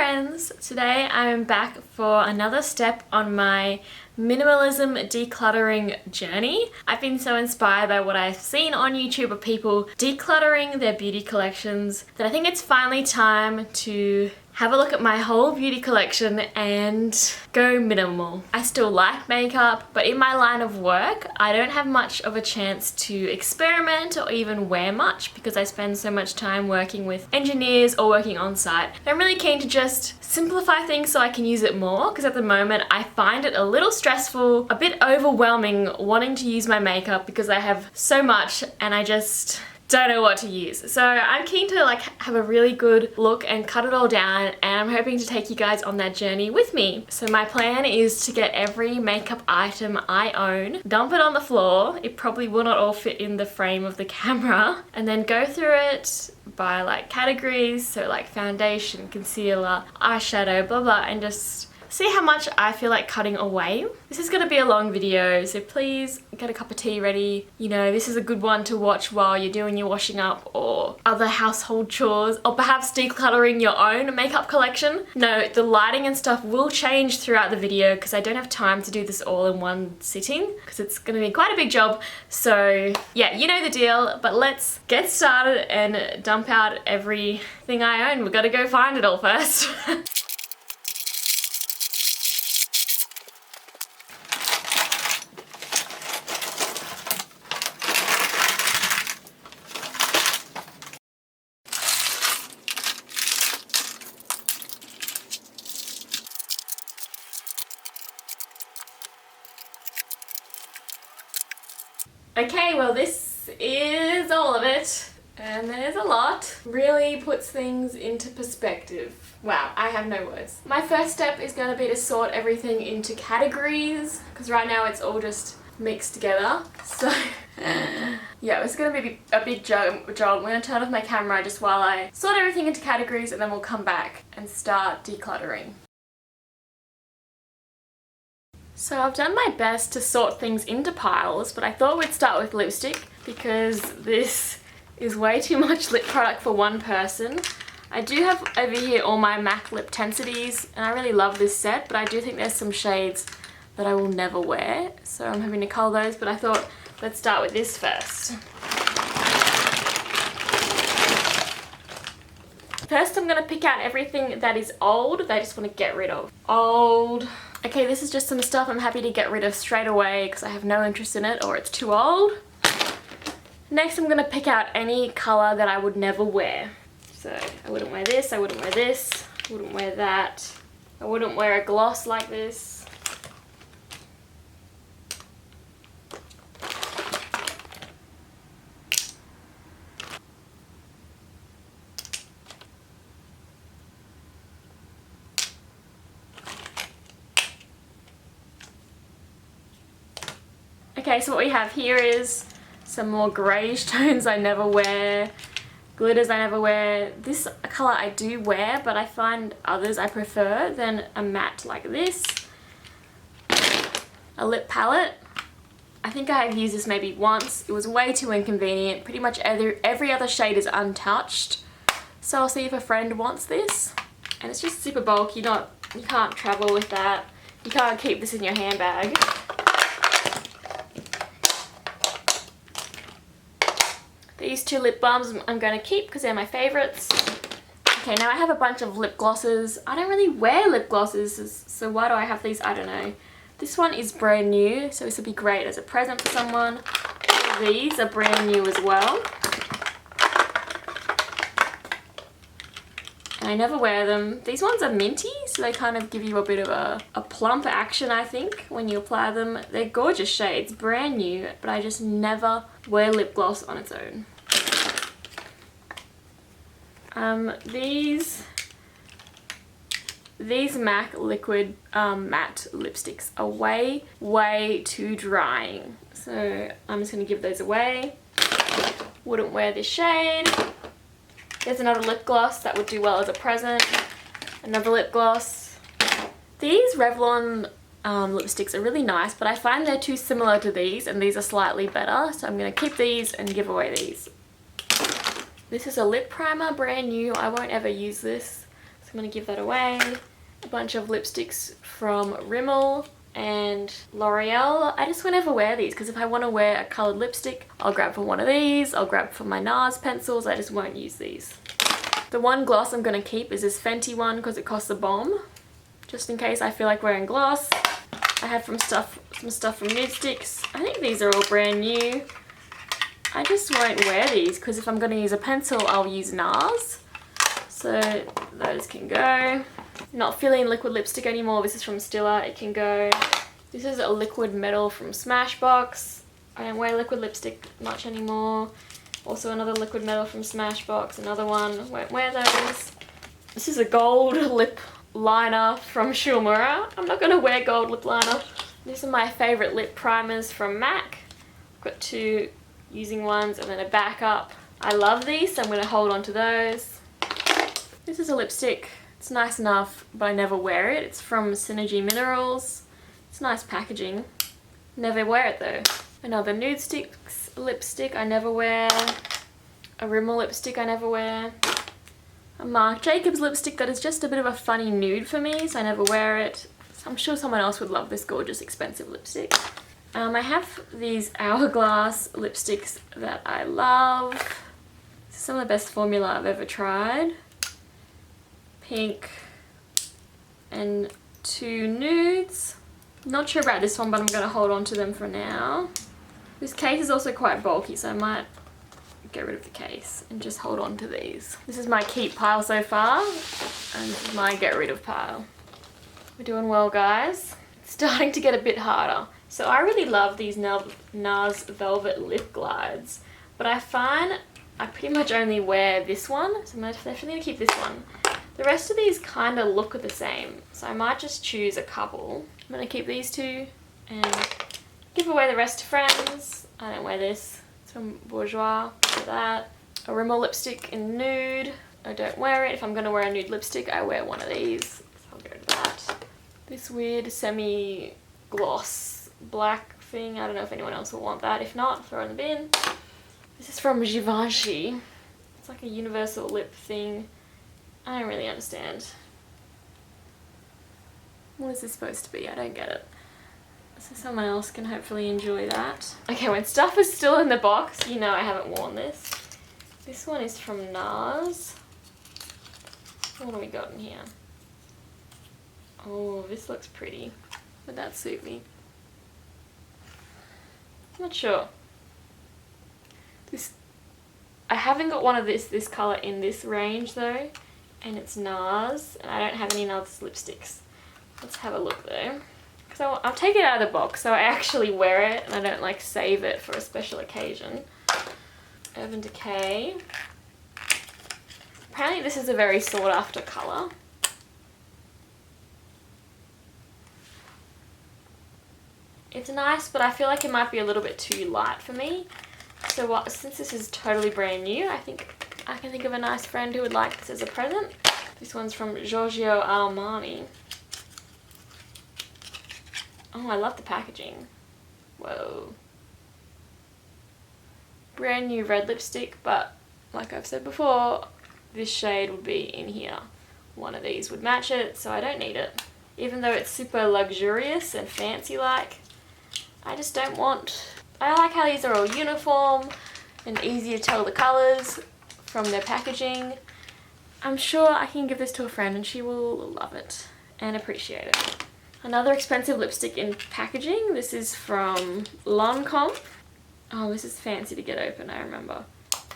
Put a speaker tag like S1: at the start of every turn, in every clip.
S1: friends! Today I'm back for another step on my minimalism decluttering journey. I've been so inspired by what I've seen on YouTube of people decluttering their beauty collections that I think it's finally time to have a look at my whole beauty collection and go minimal. I still like makeup, but in my line of work, I don't have much of a chance to experiment or even wear much because I spend so much time working with engineers or working on site. I'm really keen to just simplify things so I can use it more, because at the moment I find it a little stressful, a bit overwhelming wanting to use my makeup because I have so much and I just don't know what to use. So I'm keen to have a really good look and cut it all down, and I'm hoping to take you guys on that journey with me. So my plan is to get every makeup item I own, dump it on the floor, it probably will not all fit in the frame of the camera, and then go through it by categories, so foundation, concealer, eyeshadow, blah blah, and just see how much I feel like cutting away. This is going to be a long video, so please get a cup of tea ready. You know, this is a good one to watch while you're doing your washing up or other household chores, or perhaps decluttering your own makeup collection. No, the lighting and stuff will change throughout the video because I don't have time to do this all in one sitting because it's going to be quite a big job. So yeah, you know the deal, but let's get started and dump out everything I own. We've got to go find it all first. Okay, well this is all of it, and there's a lot. Really puts things into perspective. Wow, I have no words. My first step is going to be to sort everything into categories, because right now it's all just mixed together. So yeah, it's going to be a big job. I'm going to turn off my camera just while I sort everything into categories, and then we'll come back and start decluttering. So I've done my best to sort things into piles, but I thought we'd start with lipstick because this is way too much lip product for one person. I do have over here all my MAC lip tensities, and I really love this set, but I do think there's some shades that I will never wear, so I'm having to cull those, but I thought let's start with this first. First I'm going to pick out everything that is old that I just want to get rid of. Old. Okay, this is just some stuff I'm happy to get rid of straight away because I have no interest in it or it's too old. Next I'm going to pick out any colour that I would never wear. So I wouldn't wear this, I wouldn't wear this, I wouldn't wear that. I wouldn't wear a gloss like this. Okay, so what we have here is some more greyish tones I never wear, glitters I never wear. This colour I do wear, but I find others I prefer than a matte like this. A lip palette. I think I have used this maybe once. It was way too inconvenient. Pretty much every other shade is untouched. So I'll see if a friend wants this. And it's just super bulky. You can't travel with that. You can't keep this in your handbag. These two lip balms I'm going to keep because they're my favourites. Okay, now I have a bunch of lip glosses. I don't really wear lip glosses, so why do I have these? I don't know. This one is brand new, so this would be great as a present for someone. All of these are brand new as well. And I never wear them. These ones are minty, so they kind of give you a bit of a plump action, I think, when you apply them. They're gorgeous shades, brand new, but I just never wear lip gloss on its own. These MAC liquid matte lipsticks are way too drying. So I'm just going to give those away. Wouldn't wear this shade. There's another lip gloss that would do well as a present. Another lip gloss. These Revlon lipsticks are really nice, but I find they're too similar to these, and these are slightly better. So I'm going to keep these and give away these. This is a lip primer, brand new. I won't ever use this. It's I'm going to give that away. A bunch of lipsticks from Rimmel and L'Oreal. I just won't ever wear these because if I want to wear a coloured lipstick, I'll grab for one of these. I'll grab for my NARS pencils. I just won't use these. The one gloss I'm going to keep is this Fenty one because it costs a bomb. Just in case I feel like wearing gloss. I have some stuff from Nude Sticks. I think these are all brand new. I just won't wear these because if I'm going to use a pencil, I'll use NARS. So those can go. Not feeling liquid lipstick anymore. This is from Stila. It can go. This is a liquid metal from Smashbox. I don't wear liquid lipstick much anymore. Also another liquid metal from Smashbox. Another one. Won't wear those. This is a gold lip liner from Schulmura. I'm not going to wear gold lip liner. These are my favourite lip primers from MAC. I've got 2 using ones and then a backup. I love these, so I'm going to hold on to those. This is a lipstick. It's nice enough, but I never wear it. It's from Synergy Minerals. It's nice packaging. Never wear it though. Another Nude Sticks lipstick I never wear. A Rimmel lipstick I never wear. A Marc Jacobs lipstick that is just a bit of a funny nude for me, so I never wear it. I'm sure someone else would love this gorgeous expensive lipstick. I have these Hourglass lipsticks that I love. This is some of the best formula I've ever tried. Pink and 2 nudes. Not sure about this one, but I'm going to hold on to them for now. This case is also quite bulky, so I might get rid of the case and just hold on to these. This is my keep pile so far, and this is my get rid of pile. We're doing well, guys. It's starting to get a bit harder. So I really love these NARS Velvet Lip Glides, but I find I pretty much only wear this one, so I'm definitely going to keep this one. The rest of these kind of look the same, so I might just choose a couple. I'm going to keep these 2 and give away the rest to friends. I don't wear this. It's from Bourjois. For that. A Rimmel lipstick in nude. I don't wear it. If I'm going to wear a nude lipstick, I wear one of these. So I'll go to that. This weird semi-gloss black thing. I don't know if anyone else will want that. If not, throw it in the bin. This is from Givenchy. It's like a universal lip thing. I don't really understand. What is this supposed to be? I don't get it. So someone else can hopefully enjoy that. Okay, when stuff is still in the box, you know I haven't worn this. This one is from NARS. What do we got in here? Oh, this looks pretty. Would that suit me? Not sure. I haven't got one of this colour in this range though. And it's NARS. And I don't have any NARS lipsticks. Let's have a look though. Because I'll take it out of the box so I actually wear it and I don't like save it for a special occasion. Urban Decay. Apparently this is a very sought after colour. It's nice, but I feel like it might be a little bit too light for me. So since this is totally brand new, I think I can think of a nice friend who would like this as a present. This one's from Giorgio Armani. Oh, I love the packaging. Whoa. Brand new red lipstick, but like I've said before, this shade would be in here. One of these would match it, so I don't need it. Even though it's super luxurious and fancy like, I just don't want... I like how these are all uniform and easy to tell the colours from their packaging. I'm sure I can give this to a friend and she will love it and appreciate it. Another expensive lipstick in packaging. This is from Lancome. Oh, this is fancy to get open, I remember.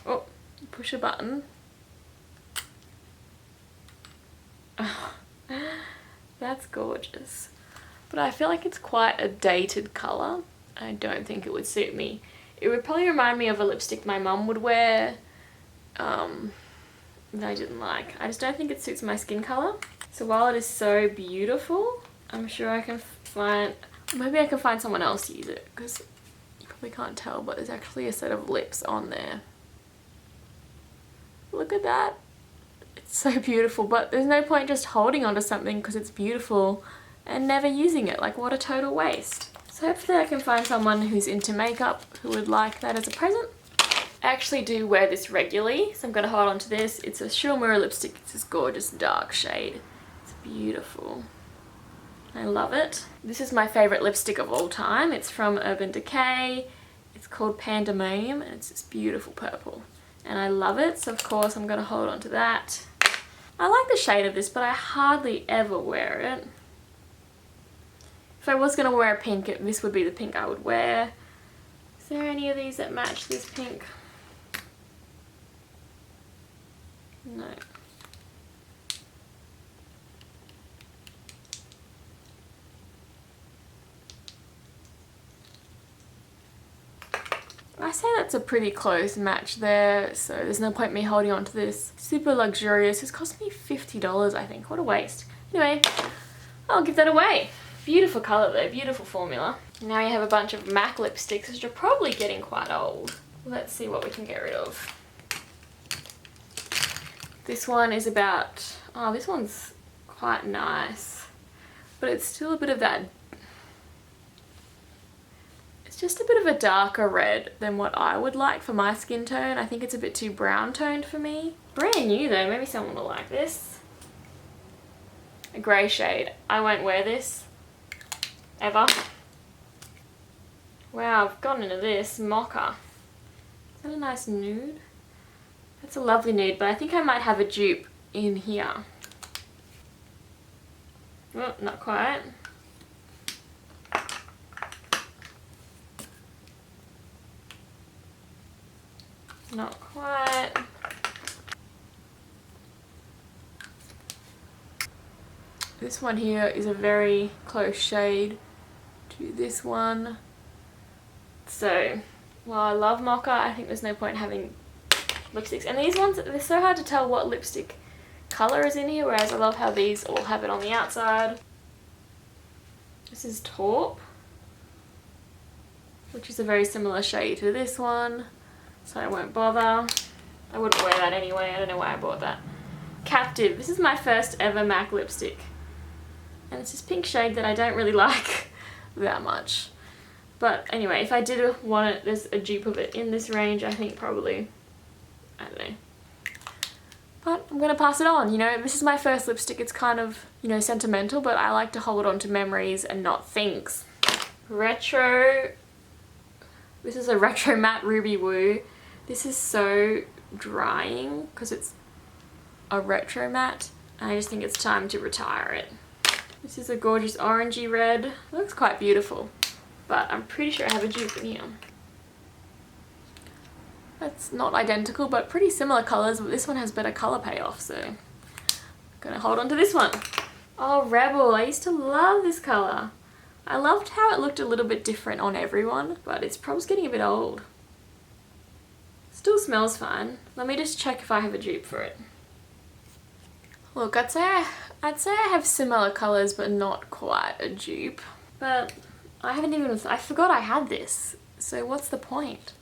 S1: Oh, push a button. Oh, that's gorgeous. But I feel like it's quite a dated colour. I don't think it would suit me. It would probably remind me of a lipstick my mum would wear that I didn't like. I just don't think it suits my skin colour. So while it is so beautiful, I'm sure I can find... Maybe I can find someone else to use it, because you probably can't tell, but there's actually a set of lips on there. Look at that. It's so beautiful, but there's no point just holding onto something because it's beautiful and never using it. Like, what a total waste. So hopefully I can find someone who's into makeup who would like that as a present. I actually do wear this regularly, so I'm going to hold on to this. It's a Shimmer lipstick. It's this gorgeous dark shade. It's beautiful. I love it. This is my favourite lipstick of all time. It's from Urban Decay. It's called Pandemonium, and it's this beautiful purple. And I love it, so of course I'm going to hold on to that. I like the shade of this, but I hardly ever wear it. If I was going to wear a pink, this would be the pink I would wear. Is there any of these that match this pink? No. I say that's a pretty close match there, so there's no point me holding on to this. Super luxurious. It's cost me $50, I think. What a waste. Anyway, I'll give that away. Beautiful colour though, beautiful formula. Now you have a bunch of MAC lipsticks, which are probably getting quite old. Let's see what we can get rid of. This one is about, oh, this one's quite nice, but it's still a bit of that, it's just a bit of a darker red than what I would like for my skin tone. I think it's a bit too brown toned for me. Brand new though, maybe someone will like this. A grey shade. I won't wear this ever. Wow, I've gone into this mocha. Is that a nice nude? That's a lovely nude, but I think I might have a dupe in here. Oh, not quite. Not quite. This one here is a very close shade to this one. So, while I love mocha, I think there's no point having lipsticks. And these ones, they're so hard to tell what lipstick colour is in here, whereas I love how these all have it on the outside. This is taupe, which is a very similar shade to this one, so I won't bother. I wouldn't wear that anyway, I don't know why I bought that. Captive, this is my first ever MAC lipstick. And it's this pink shade that I don't really like that much. But anyway, if I did want it, there's a dupe of it in this range, I think probably, I don't know. But I'm going to pass it on, you know, this is my first lipstick, it's kind of, you know, sentimental, but I like to hold on to memories and not things. Retro, this is a Retro Matte Ruby Woo. This is so drying because it's a retro matte, and I just think it's time to retire it. This is a gorgeous orangey red. It looks quite beautiful, but I'm pretty sure I have a dupe in here. That's not identical, but pretty similar colours, but this one has better colour payoff, so I'm gonna hold on to this one. Oh, Rebel, I used to love this colour. I loved how it looked a little bit different on everyone, but it's probably getting a bit old. Still smells fine. Let me just check if I have a dupe for it. Look, I'd say I have similar colours, but not quite a dupe. But I forgot I had this, so what's the point?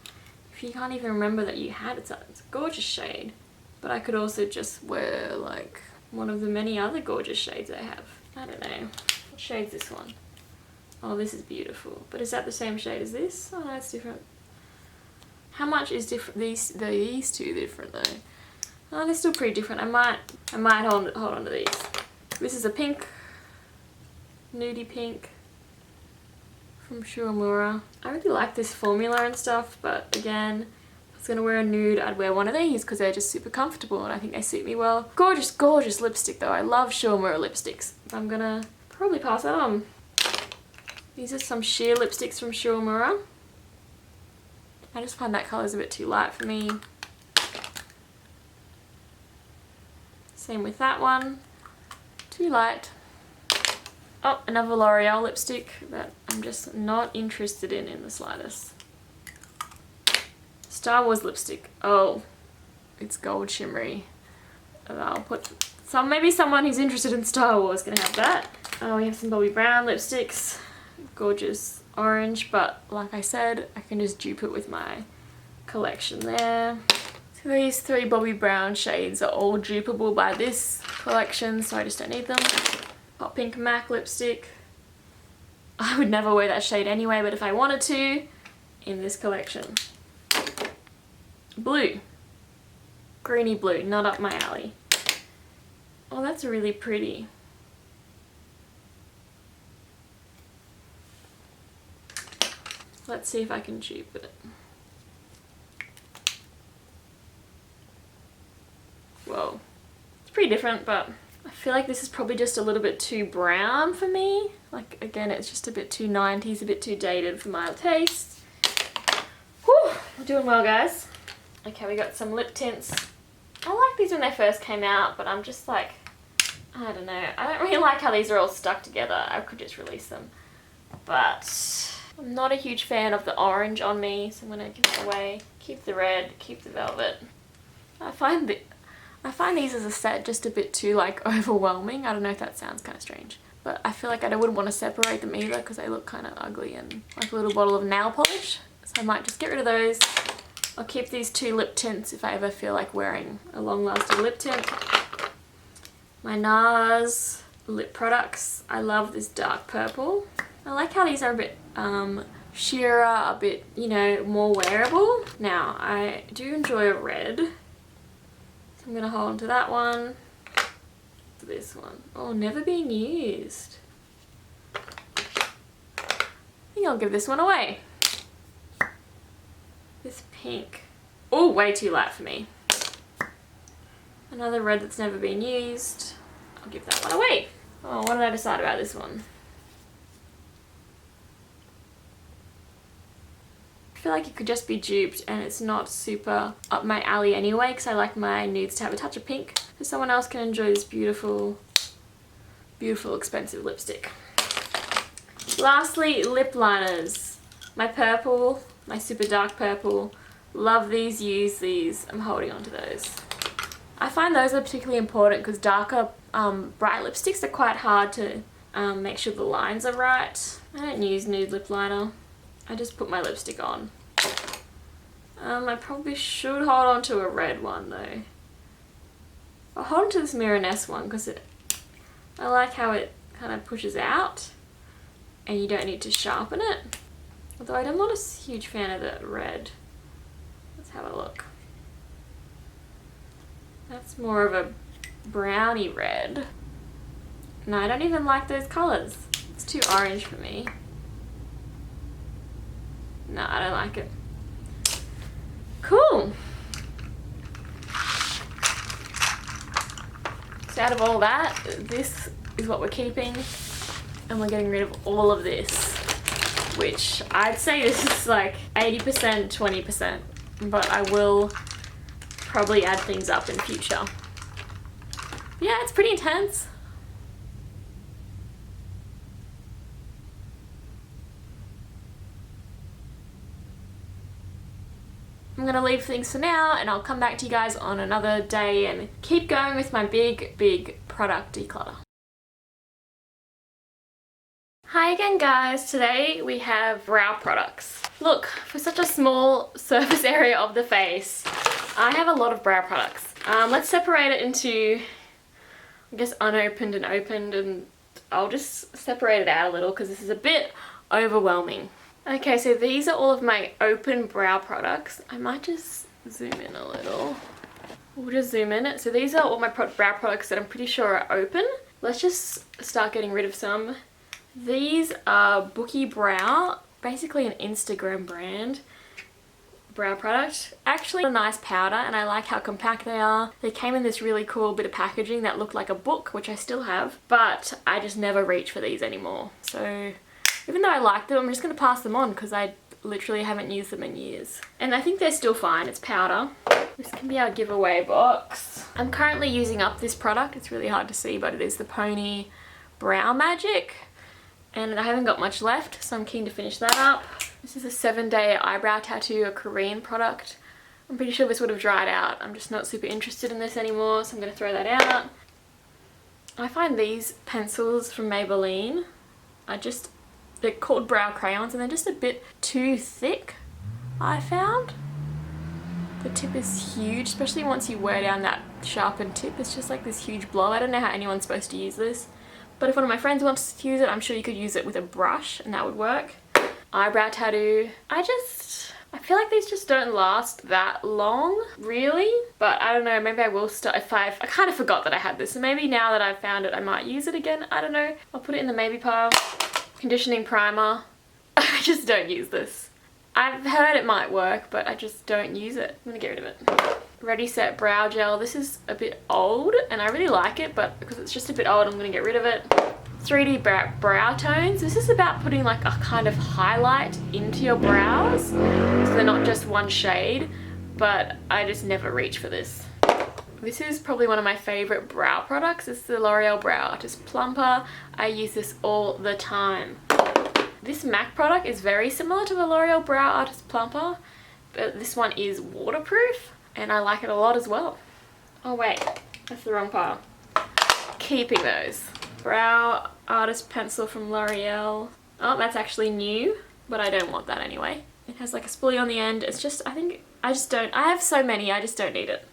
S1: If you can't even remember that you had it, it's a gorgeous shade. But I could also just wear like one of the many other gorgeous shades I have. I don't know. What shade's this one? Oh, this is beautiful. But is that the same shade as this? Oh, no, it's different. How much is different? These two different though. Oh, they're still pretty different. I might hold on to these. This is a pink, nudie pink from Shuamura. I really like this formula and stuff, but again, if I was gonna wear a nude, I'd wear one of these because they're just super comfortable and I think they suit me well. Gorgeous, gorgeous lipstick though. I love Shuamura lipsticks. I'm gonna probably pass that on. These are some sheer lipsticks from Shuamura. I just find that colour's a bit too light for me. Same with that one. Too light. Oh, another L'Oreal lipstick that I'm just not interested in the slightest. Star Wars lipstick. Oh, it's gold shimmery. I'll put some, maybe someone who's interested in Star Wars can have that. Oh, we have some Bobbi Brown lipsticks. Gorgeous orange, but like I said, I can just dupe it with my collection there. So these three Bobbi Brown shades are all dupeable by this collection, so I just don't need them. Hot Pink MAC lipstick. I would never wear that shade anyway, but if I wanted to, in this collection. blue. Greeny blue, not up my alley. Oh, that's really pretty. Let's see if I can dupe it. Whoa. It's pretty different, but I feel like this is probably just a little bit too brown for me. Like, again, it's just a bit too 90s, a bit too dated for my taste. Whew, we're doing well, guys. Okay, we got some lip tints. I liked these when they first came out, but I'm just like, I don't know. I don't really like how these are all stuck together. I could just release them. But I'm not a huge fan of the orange on me, so I'm going to give it away. Keep the red, keep the velvet. I find these as a set just a bit too like overwhelming. I don't know if that sounds kind of strange, but I feel like I wouldn't want to separate them either because they look kind of ugly and like a little bottle of nail polish. So I might just get rid of those. I'll keep these two lip tints if I ever feel like wearing a long-lasting lip tint. My NARS lip products. I love this dark purple. I like how these are a bit sheerer, a bit, you know, more wearable. Now, I do enjoy a red. So I'm going to hold on to that one. This one. Oh, never being used. I think I'll give this one away. This pink. Oh, way too light for me. Another red that's never been used. I'll give that one away. Oh, what did I decide about this one? I feel like it could just be duped and it's not super up my alley anyway because I like my nudes to have a touch of pink. So someone else can enjoy this beautiful, beautiful expensive lipstick. Lastly, lip liners. My purple, my super dark purple. Love these, use these. I'm holding on to those. I find those are particularly important because darker, bright lipsticks are quite hard to make sure the lines are right. I don't use nude lip liner. I just put my lipstick on. I probably should hold on to a red one though. I'll hold on to this Mirror Nest one because I like how it kind of pushes out and you don't need to sharpen it. Although I'm not a huge fan of the red. Let's have a look. That's more of a browny red. No, I don't even like those colours. It's too orange for me. No, I don't like it. Cool. So out of all that, this is what we're keeping. And we're getting rid of all of this. Which I'd say this is like 80%, 20%. But I will probably add things up in future. Yeah, it's pretty intense. I'm gonna leave things for now and I'll come back to you guys on another day and keep going with my big product declutter. Hi again guys, today we have brow products. Look, for such a small surface area of the face, I have a lot of brow products. Let's separate it into, I guess, unopened and opened, and I'll just separate it out a little because this is a bit overwhelming. Okay, so these are all of my open brow products. I might just zoom in a little. We'll just zoom in. So these are all my brow products that I'm pretty sure are open. Let's just start getting rid of some. These are Bookie Brow, basically an Instagram brand brow product. Actually a nice powder and I like how compact they are. They came in this really cool bit of packaging that looked like a book, which I still have, but I just never reach for these anymore. So even though I like them, I'm just going to pass them on because I literally haven't used them in years. And I think they're still fine. It's powder. This can be our giveaway box. I'm currently using up this product. It's really hard to see, but it is the Pony Brow Magic. And I haven't got much left, so I'm keen to finish that up. This is a 7-day eyebrow tattoo, a Korean product. I'm pretty sure this would have dried out. I'm just not super interested in this anymore, so I'm going to throw that out. I find these pencils from Maybelline are just, they're called brow crayons and they're just a bit too thick, I found. The tip is huge, especially once you wear down that sharpened tip. It's just like this huge blow. I don't know how anyone's supposed to use this. But if one of my friends wants to use it, I'm sure you could use it with a brush and that would work. Eyebrow tattoo. I I feel like these just don't last that long, really. But I don't know, maybe I will start if I kind of forgot that I had this. So maybe now that I've found it, I might use it again. I don't know. I'll put it in the maybe pile. Conditioning primer. I just don't use this. I've heard it might work, but I just don't use it. I'm gonna get rid of it. Ready Set Brow Gel. This is a bit old and I really like it, but because it's just a bit old, I'm gonna get rid of it. 3D brow tones. This is about putting like a kind of highlight into your brows. So they're not just one shade, but I just never reach for this. This is probably one of my favorite brow products. It's the L'Oreal Brow Artist Plumper. I use this all the time. This MAC product is very similar to the L'Oreal Brow Artist Plumper, but this one is waterproof and I like it a lot as well. Oh wait, that's the wrong pile. Keeping those. Brow Artist Pencil from L'Oreal. Oh, that's actually new, but I don't want that anyway. It has like a spoolie on the end. It's just, I have so many, I just don't need it.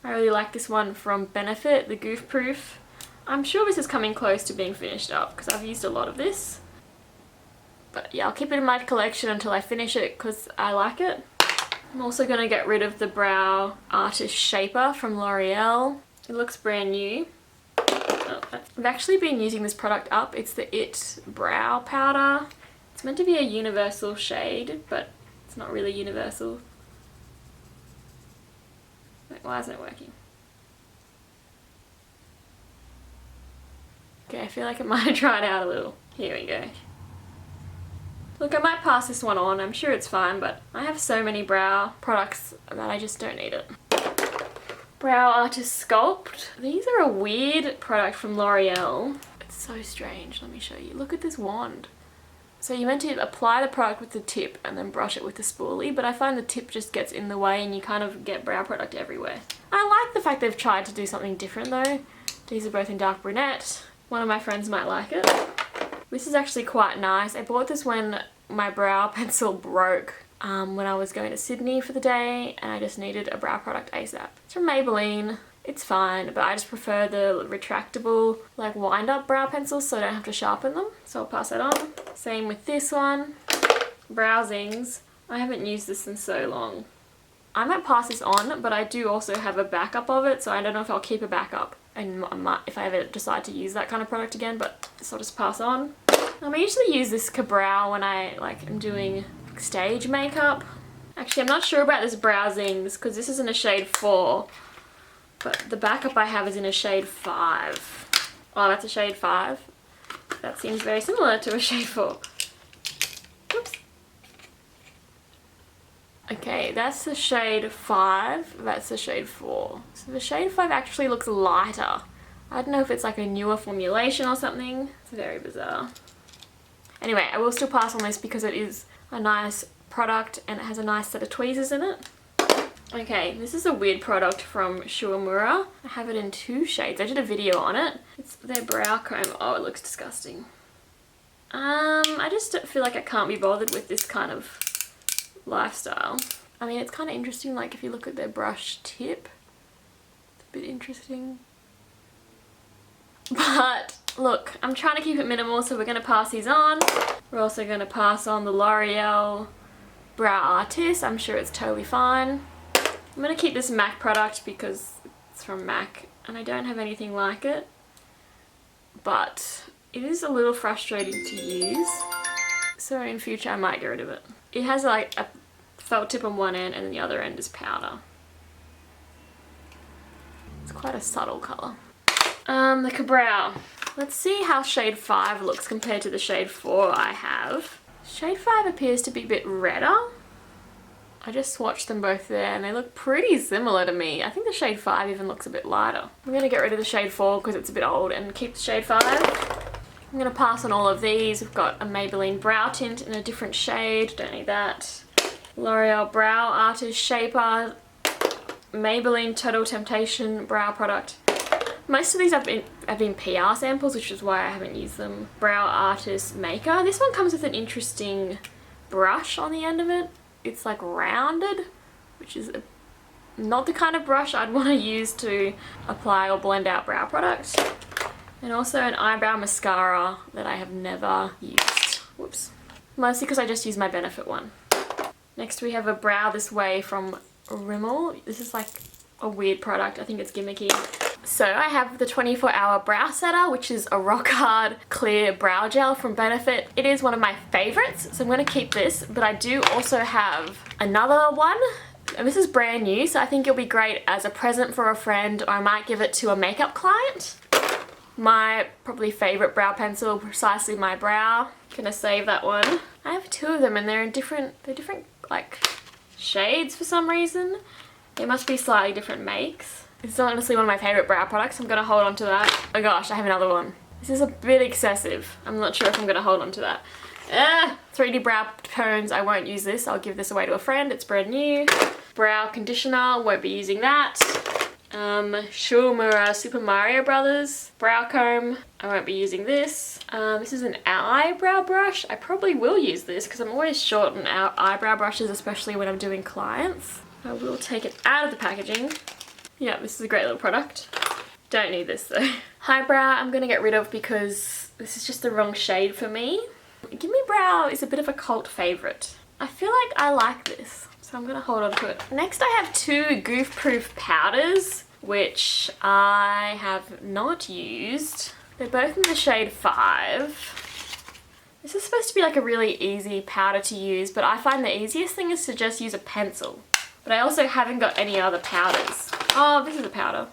S1: I really like this one from Benefit, the Goof Proof. I'm sure this is coming close to being finished up because I've used a lot of this. But yeah, I'll keep it in my collection until I finish it because I like it. I'm also going to get rid of the Brow Artist Shaper from L'Oreal. It looks brand new. I've actually been using this product up. It's the It Brow Powder. It's meant to be a universal shade, but it's not really universal. Wait, why isn't it working? Okay, I feel like it might have dried out a little. Here we go. Look, I might pass this one on. I'm sure it's fine, but I have so many brow products that I just don't need it. Brow Artist Sculpt. These are a weird product from L'Oreal. It's so strange. Let me show you. Look at this wand. So you're meant to apply the product with the tip and then brush it with the spoolie, but I find the tip just gets in the way and you kind of get brow product everywhere. I like the fact they've tried to do something different though. These are both in dark brunette. One of my friends might like it. This is actually quite nice. I bought this when my brow pencil broke when I was going to Sydney for the day and I just needed a brow product ASAP. It's from Maybelline. It's fine, but I just prefer the retractable like wind up brow pencils so I don't have to sharpen them. So I'll pass that on. Same with this one. Browsings. I haven't used this in so long. I might pass this on, but I do also have a backup of it, so I don't know if I'll keep a backup and if I ever decide to use that kind of product again, but so I'll just pass on. I usually use this Ka-Brow when I am doing stage makeup. Actually, I'm not sure about this Browsings because this is in a shade 4, but the backup I have is in a shade 5. Oh, that's a shade 5. That seems very similar to a shade 4. Oops. Okay, that's the shade 5, that's the shade 4. So the shade 5 actually looks lighter. I don't know if it's like a newer formulation or something. It's very bizarre. Anyway, I will still pass on this because it is a nice product and it has a nice set of tweezers in it. Okay, this is a weird product from Shuamura. I have it in 2 shades. I did a video on it. It's their brow comb. Oh, it looks disgusting. I just feel like I can't be bothered with this kind of lifestyle. I mean, it's kind of interesting, like if you look at their brush tip, it's a bit interesting. But look, I'm trying to keep it minimal, so we're going to pass these on. We're also going to pass on the L'Oreal Brow Artist. I'm sure it's totally fine. I'm going to keep this MAC product because it's from MAC and I don't have anything like it. But it is a little frustrating to use, so in future I might get rid of it. It has like a felt tip on one end and the other end is powder. It's quite a subtle colour. The Ka-Brow. Let's see how shade 5 looks compared to the shade 4 I have. Shade 5 appears to be a bit redder. I just swatched them both there and they look pretty similar to me. I think the shade 5 even looks a bit lighter. I'm going to get rid of the shade 4 because it's a bit old and keep the shade 5. I'm going to pass on all of these. We've got a Maybelline brow tint in a different shade. Don't need that. L'Oreal Brow Artist Shaper. Maybelline Total Temptation brow product. Most of these have been PR samples, which is why I haven't used them. Brow Artist Maker. This one comes with an interesting brush on the end of it. It's like rounded, which is not the kind of brush I'd want to use to apply or blend out brow products. And also an eyebrow mascara that I have never used. Whoops. Mostly because I just use my Benefit one. Next we have a Brow This Way from Rimmel. This is like a weird product. I think it's gimmicky. So I have the 24-hour brow setter, which is a rock hard clear brow gel from Benefit. It is one of my favorites, so I'm going to keep this, but I do also have another one, and this is brand new, so I think it'll be great as a present for a friend, or I might give it to a makeup client. My probably favorite brow pencil, Precisely My Brow. Gonna save that one. I have two of them and they're different like shades for some reason. They must be slightly different makes. It's honestly one of my favorite brow products. I'm gonna hold on to that. Oh gosh, I have another one. This is a bit excessive. I'm not sure if I'm gonna hold on to that. 3D brow tones, I won't use this. I'll give this away to a friend. It's brand new. Brow conditioner, won't be using that. Shulmura Super Mario Brothers brow comb, I won't be using this. This is an eyebrow brush. I probably will use this because I'm always short on eyebrow brushes, especially when I'm doing clients. I will take it out of the packaging. Yeah, this is a great little product. Don't need this though. Highbrow I'm gonna get rid of because this is just the wrong shade for me. Gimme Brow is a bit of a cult favourite. I feel like I like this, so I'm gonna hold on to it. Next I have two Goof Proof powders, which I have not used. They're both in the shade 5. This is supposed to be like a really easy powder to use, but I find the easiest thing is to just use a pencil. But I also haven't got any other powders. Oh, this is a powder.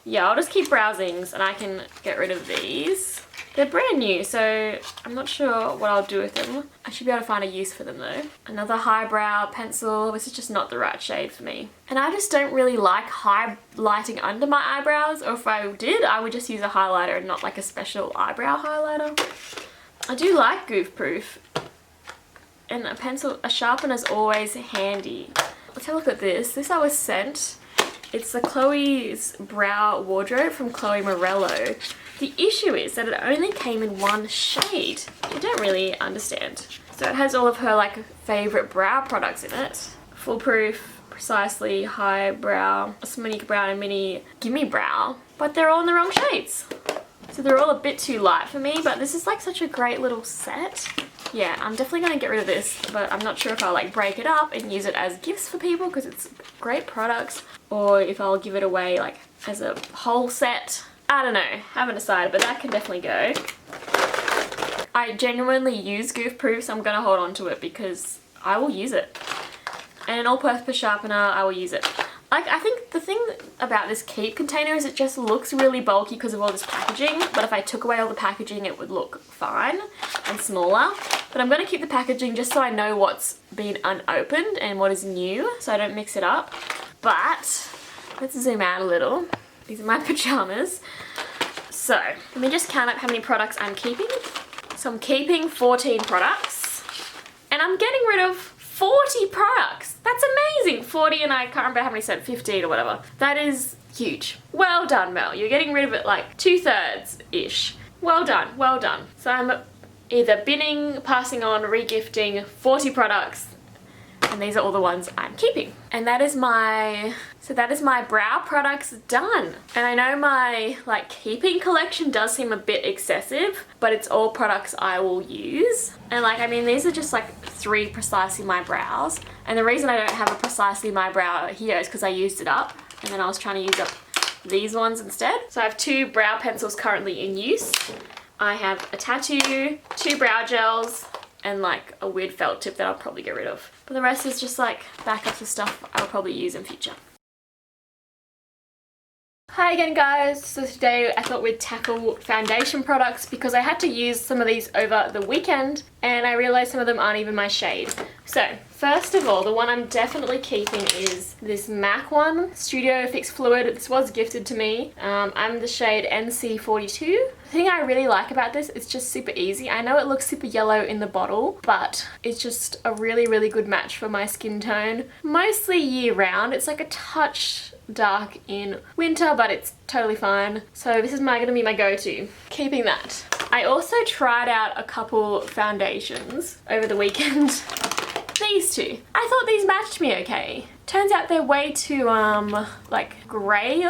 S1: Yeah, I'll just keep browsing and I can get rid of these. They're brand new, so I'm not sure what I'll do with them. I should be able to find a use for them though. Another highbrow pencil. This is just not the right shade for me. And I just don't really like highlighting under my eyebrows, or if I did, I would just use a highlighter and not like a special eyebrow highlighter. I do like Goof Proof. And a pencil, a sharpener is always handy. Let's have a look at this. This I was sent. It's the Chloe's Brow Wardrobe from Chloe Morello. The issue is that it only came in one shade. I don't really understand. So it has all of her like favourite brow products in it. Foolproof, Precisely, Highbrow, Sonic Brow and Mini Gimme Brow. But they're all in the wrong shades. So they're all a bit too light for me, but this is like such a great little set. Yeah, I'm definitely going to get rid of this, but I'm not sure if I'll like break it up and use it as gifts for people because it's great products, or if I'll give it away like as a whole set. I don't know, haven't decided, but that can definitely go. I genuinely use Goof Proof, so I'm going to hold on to it because I will use it. And an all-purpose sharpener, I will use it. Like, I think the thing about this Keep container is it just looks really bulky because of all this packaging, but if I took away all the packaging it would look fine and smaller. But I'm going to keep the packaging just so I know what's been unopened and what is new, so I don't mix it up. But let's zoom out a little. These are my pajamas. So let me just count up how many products I'm keeping. So I'm keeping 14 products and I'm getting rid of 40 products. That's amazing. 40 and I can't remember how many said, 15 or whatever. That is huge. Well done, Mel. You're getting rid of it like 2/3-ish. Well done, well done. So I'm either binning, passing on, regifting 40 products, and these are all the ones I'm keeping. And that is my brow products done. And I know my like keeping collection does seem a bit excessive, but it's all products I will use. And like, I mean, these are just like 3 Precisely My Brows. And the reason I don't have a Precisely My Brow here is because I used it up and then I was trying to use up these ones instead. So I have 2 brow pencils currently in use. I have a tattoo, 2 brow gels, and like a weird felt tip that I'll probably get rid of. But the rest is just like backups of stuff I'll probably use in future. Hi again guys, so today I thought we'd tackle foundation products because I had to use some of these over the weekend and I realised some of them aren't even my shade. So first of all, the one I'm definitely keeping is this MAC one, Studio Fix Fluid. This was gifted to me. I'm the shade NC42. The thing I really like about this, it's just super easy. I know it looks super yellow in the bottle, but it's just a really, really good match for my skin tone. Mostly year round. It's like a touch dark in winter, but it's totally fine. So this is gonna be my go-to. Keeping that. I also tried out a couple foundations over the weekend. These two. I thought these matched me okay. Turns out they're way too like grey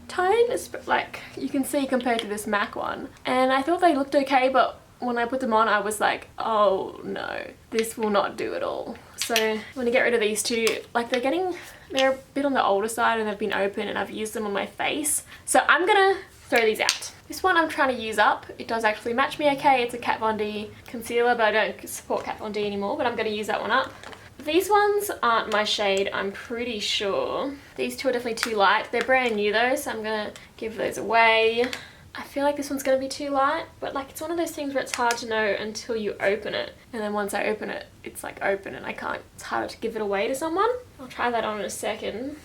S1: tone. It's like you can see compared to this MAC one. And I thought they looked okay, but when I put them on, I was like, oh no, this will not do at all. So I'm gonna get rid of these two. Like they're a bit on the older side and they've been open and I've used them on my face. So I'm gonna throw these out. This one I'm trying to use up. It does actually match me okay. It's a Kat Von D concealer, but I don't support Kat Von D anymore, but I'm gonna use that one up. These ones aren't my shade, I'm pretty sure. These two are definitely too light. They're brand new though, so I'm gonna give those away. I feel like this one's gonna be too light, but like it's one of those things where it's hard to know until you open it. And then once I open it, it's like open and it's harder to give it away to someone. I'll try that on in a second.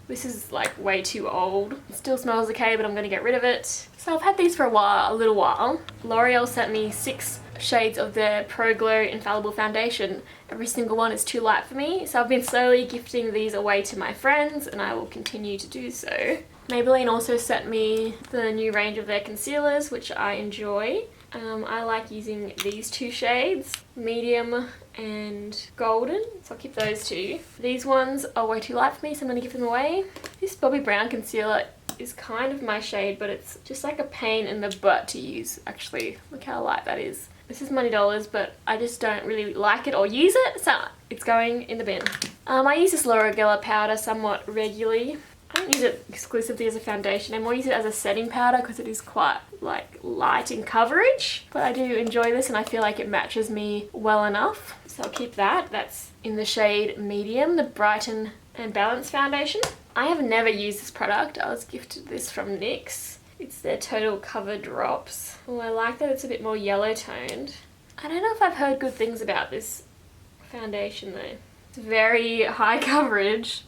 S1: This is like way too old. It still smells okay, but I'm gonna get rid of it. So I've had these for a little while. L'Oreal sent me 6 shades of their Pro Glow Infallible Foundation. Every single one is too light for me, so I've been slowly gifting these away to my friends and I will continue to do so. Maybelline also sent me the new range of their concealers, which I enjoy. I like using these 2 shades, medium and golden, so I'll keep those 2. These ones are way too light for me, so I'm going to give them away. This Bobbi Brown concealer is kind of my shade, but it's just like a pain in the butt to use. Actually, look how light that is. This is money dollars, but I just don't really like it or use it, so it's going in the bin. I use this Laura Geller powder somewhat regularly. I don't use it exclusively as a foundation. I more use it as a setting powder because it is quite like light in coverage. But I do enjoy this and I feel like it matches me well enough. So I'll keep that. That's in the shade medium, the Brighten and Balance foundation. I have never used this product. I was gifted this from NYX. It's their Total Cover Drops. Oh, I like that it's a bit more yellow toned. I don't know if I've heard good things about this foundation though. It's very high coverage.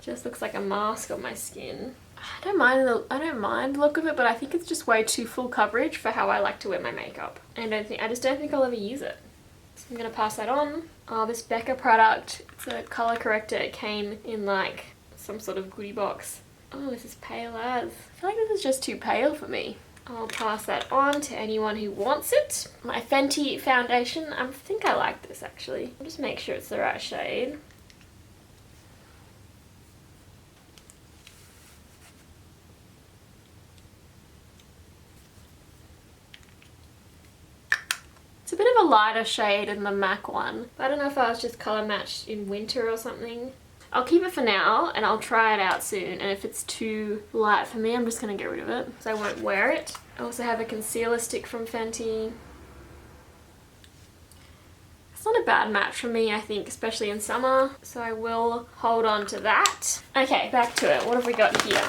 S1: Just looks like a mask on my skin. I don't mind the look of it, but I think it's just way too full coverage for how I like to wear my makeup. And I just don't think I'll ever use it. So I'm gonna pass that on. Oh, this Becca product, it's a color corrector. It came in like some sort of goodie box. Oh, this is pale as. I feel like this is just too pale for me. I'll pass that on to anyone who wants it. My Fenty foundation, I think I like this actually. I'll just make sure it's the right shade. It's a bit of a lighter shade than the MAC one. I don't know if I was just colour matched in winter or something. I'll keep it for now and I'll try it out soon, and if it's too light for me I'm just going to get rid of it so I won't wear it. I also have a concealer stick from Fenty. It's not a bad match for me, I think, especially in summer, so I will hold on to that. Okay, back to it. What have we got here?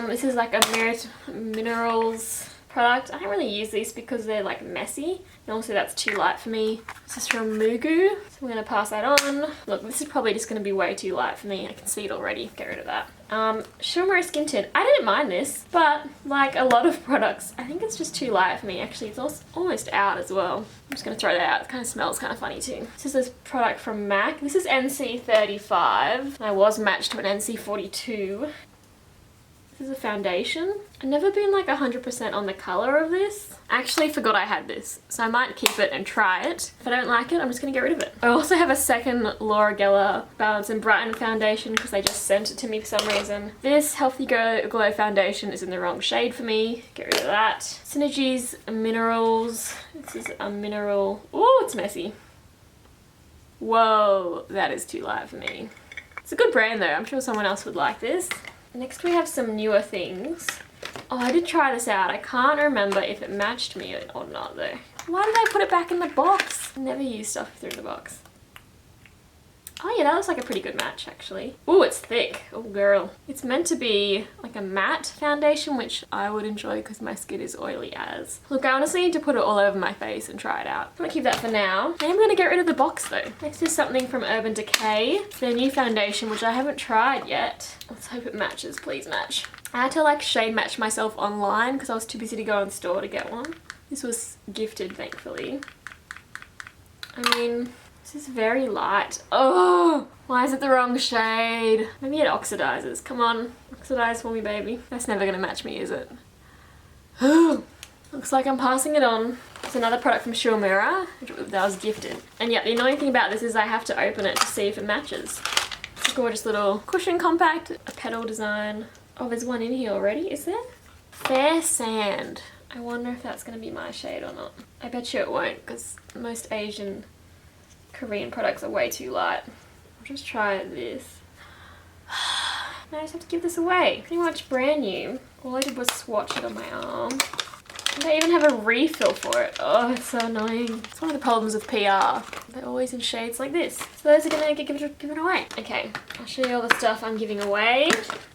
S1: This is like a Minerals product. I don't really use these because they're like messy, and also that's too light for me. This is from Mugu, so I'm going to pass that on. Look, this is probably just going to be way too light for me. I can see it already. Get rid of that. Shimmer Skin Tint. I didn't mind this, but like a lot of products, I think it's just too light for me. Actually, it's almost out as well. I'm just going to throw that out. It kind of smells kind of funny too. This is this product from MAC. This is NC35. I was matched to an NC42. This is a foundation. I've never been like 100% on the colour of this. I actually forgot I had this, so I might keep it and try it. If I don't like it, I'm just going to get rid of it. I also have a second Laura Geller Balance and Brighten foundation because they just sent it to me for some reason. This Healthy Glow foundation is in the wrong shade for me. Get rid of that. Synergy's Minerals. This is a mineral. Oh, it's messy. Whoa, that is too light for me. It's a good brand though. I'm sure someone else would like this. Next we have some newer things. Oh, I did try this out. I can't remember if it matched me or not though. Why did I put it back in the box? I never use stuff through the box. Oh yeah, that looks like a pretty good match actually. Oh, it's thick. Oh girl. It's meant to be like a matte foundation, which I would enjoy because my skin is oily as. Look, I honestly need to put it all over my face and try it out. I'm gonna keep that for now. I am gonna get rid of the box though. Next is something from Urban Decay. It's their new foundation, which I haven't tried yet. Let's hope it matches. Please match. I had to like shade match myself online because I was too busy to go in store to get one. This was gifted, thankfully. I mean, this is very light. Oh, why is it the wrong shade? Maybe it oxidizes. Come on, oxidize for me, baby. That's never gonna match me, is it? Looks like I'm passing it on. It's another product from Sure Mirror that was gifted. And yeah, the annoying thing about this is I have to open it to see if it matches. It's a gorgeous little cushion compact, a petal design. Oh, there's one in here already, is there? Fair Sand. I wonder if that's going to be my shade or not. I bet you it won't, because most Asian Korean products are way too light. I'll just try this. Now I just have to give this away. Pretty much brand new. All I did was swatch it on my arm. They even have a refill for it. Oh, it's so annoying. It's one of the problems with PR. They're always in shades like this. So those are gonna get given away. Okay, I'll show you all the stuff I'm giving away.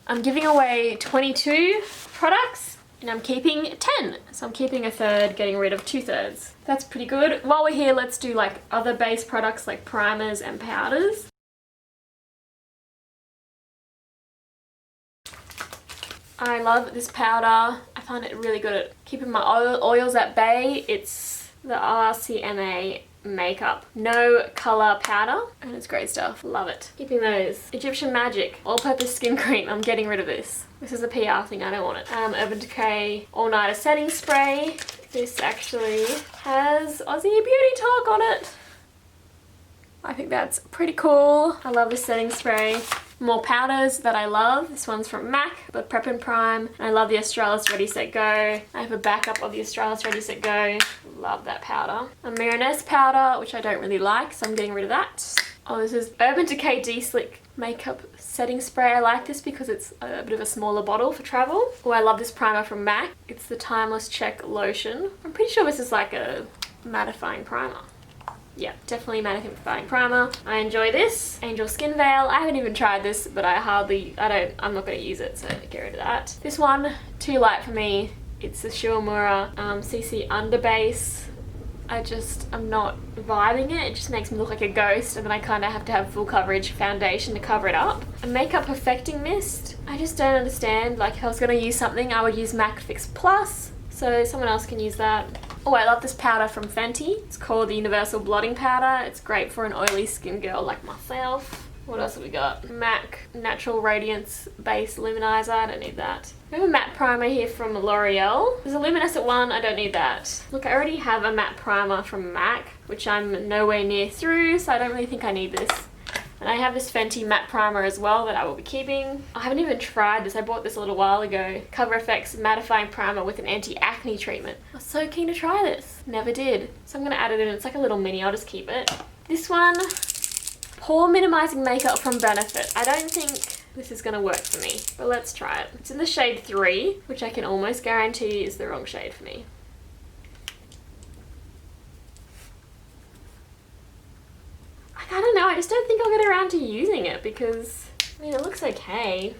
S1: I'm giving away 22 products and I'm keeping 10. So I'm keeping a third, getting rid of 2/3. That's pretty good. While we're here, let's do like other base products like primers and powders. I love this powder. I find it really good at keeping my oils at bay. It's the RCMA Makeup No Colour Powder and it's great stuff. Love it. Keeping those. Egyptian Magic All-Purpose Skin Cream. I'm getting rid of this. This is a PR thing. I don't want it. Urban Decay All Nighter Setting Spray. This actually has Aussie Beauty Talk on it. I think that's pretty cool. I love this setting spray. More powders that I love. This one's from MAC, the Prep and Prime. And I love the Australis Ready Set Go. I have a backup of the Australis Ready Set Go. Love that powder. A Mironess powder, which I don't really like, so I'm getting rid of that. Oh, this is Urban Decay De-Slick Makeup Setting Spray. I like this because it's a bit of a smaller bottle for travel. Oh, I love this primer from MAC. It's the Timeless Check Lotion. I'm pretty sure this is like a mattifying primer. Yeah, definitely mattifying primer. I enjoy this. Angel Skin Veil. I haven't even tried this, but I'm not going to use it, so get rid of that. This one, too light for me. It's the Shuamura CC Underbase. I'm not vibing it. It just makes me look like a ghost, and then I kind of have to have full coverage foundation to cover it up. A Makeup Perfecting Mist. I just don't understand. Like, if I was going to use something, I would use MAC Fix Plus, so someone else can use that. Oh, I love this powder from Fenty. It's called the Universal Blotting Powder. It's great for an oily skin girl like myself. What else have we got? MAC Natural Radiance Base Luminizer. I don't need that. We have a matte primer here from L'Oreal. There's a luminescent one. I don't need that. Look, I already have a matte primer from MAC, which I'm nowhere near through, so I don't really think I need this. And I have this Fenty matte primer as well that I will be keeping. I haven't even tried this. I bought this a little while ago. Cover FX mattifying primer with an anti-acne treatment. I was so keen to try this. Never did. So I'm going to add it in. It's like a little mini. I'll just keep it. This one, Pore Minimizing Makeup from Benefit. I don't think this is going to work for me, but let's try it. It's in the shade 3, which I can almost guarantee is the wrong shade for me. I don't know, I just don't think I'll get around to using it because, I mean, it looks okay.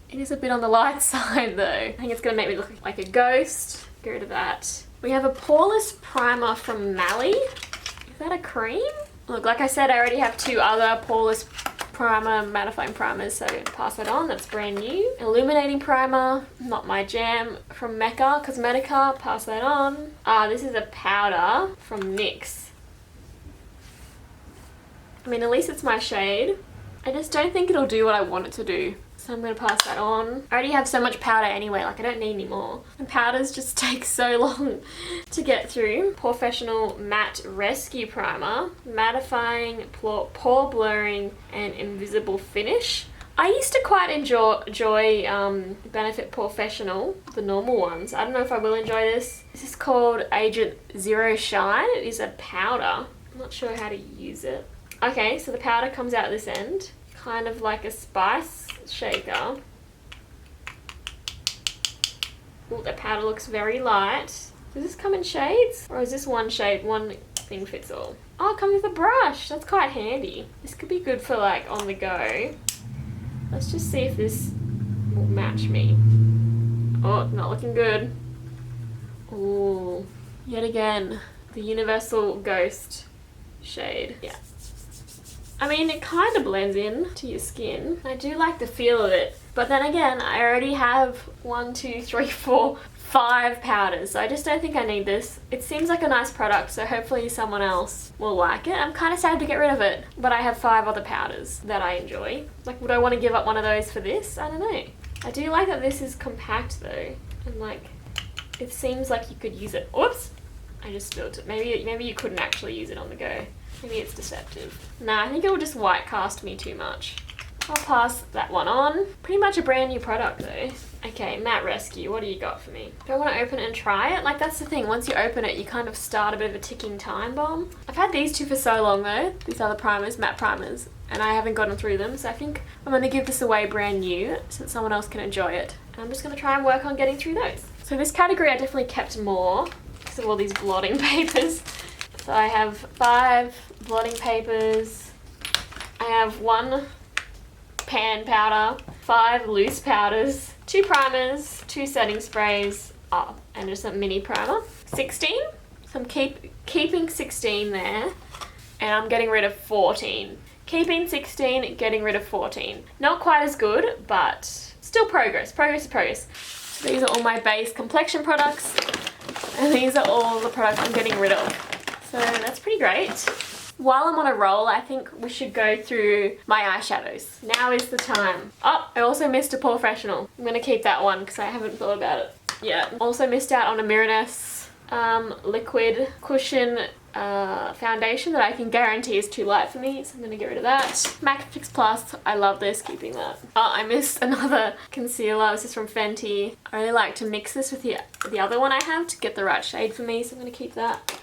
S1: It is a bit on the light side though. I think it's going to make me look like a ghost. Get rid of that. We have a poreless primer from Mally. Is that a cream? Look, like I said, I already have 2 other poreless primer, mattifying primers, so pass that on. That's brand new. Illuminating primer, not my jam, from Mecca Cosmetica. Pass that on. This is a powder from NYX. I mean, at least it's my shade. I just don't think it'll do what I want it to do, so I'm going to pass that on. I already have so much powder anyway, like I don't need any more. And powders just take so long to get through. Professional Matte Rescue Primer, mattifying, pore blurring, and invisible finish. I used to quite enjoy Benefit Professional, the normal ones. I don't know if I will enjoy this. This is called Agent Zero Shine. It is a powder. I'm not sure how to use it. Okay, so the powder comes out this end, kind of like a spice shaker. Ooh, the powder looks very light. Does this come in shades? Or is this one shade, one thing fits all? Oh, it comes with a brush. That's quite handy. This could be good for like on the go. Let's just see if this will match me. Oh, not looking good. Ooh, yet again, the Universal Ghost shade. Yeah. I mean, it kind of blends in to your skin. I do like the feel of it. But then again, I already have 1, 2, 3, 4, 5 powders. So I just don't think I need this. It seems like a nice product, so hopefully someone else will like it. I'm kind of sad to get rid of it. But I have 5 other powders that I enjoy. Like, would I want to give up one of those for this? I don't know. I do like that this is compact though. And like, it seems like you could use it. Oops! I just spilled it. Maybe you couldn't actually use it on the go. Maybe it's deceptive. Nah, I think it will just white cast me too much. I'll pass that one on. Pretty much a brand new product though. Okay, Matte Rescue, what do you got for me? Do I want to open it and try it? Like, that's the thing, once you open it, you kind of start a bit of a ticking time bomb. I've had these two for so long though, these other primers, matte primers, and I haven't gotten through them, so I think I'm going to give this away brand new since someone else can enjoy it. And I'm just going to try and work on getting through those. So this category I definitely kept more because of all these blotting papers. So I have 5 blotting papers. I have 1 pan powder, 5 loose powders, 2 primers, 2 setting sprays, and just a mini primer. 16, so I'm keeping 16 there, and I'm getting rid of 14. Keeping 16, getting rid of 14. Not quite as good, but still progress. Progress is progress. So these are all my base complexion products, and these are all the products I'm getting rid of. So that's pretty great. While I'm on a roll, I think we should go through my eyeshadows. Now is the time. Oh, I also missed a Professional. I'm going to keep that one because I haven't thought about it yet. Also missed out on a Miraness liquid cushion foundation that I can guarantee is too light for me, so I'm going to get rid of that. MAC Fix Plus, I love this, keeping that. Oh, I missed another concealer. This is from Fenty. I really like to mix this with the other one I have to get the right shade for me, so I'm going to keep that.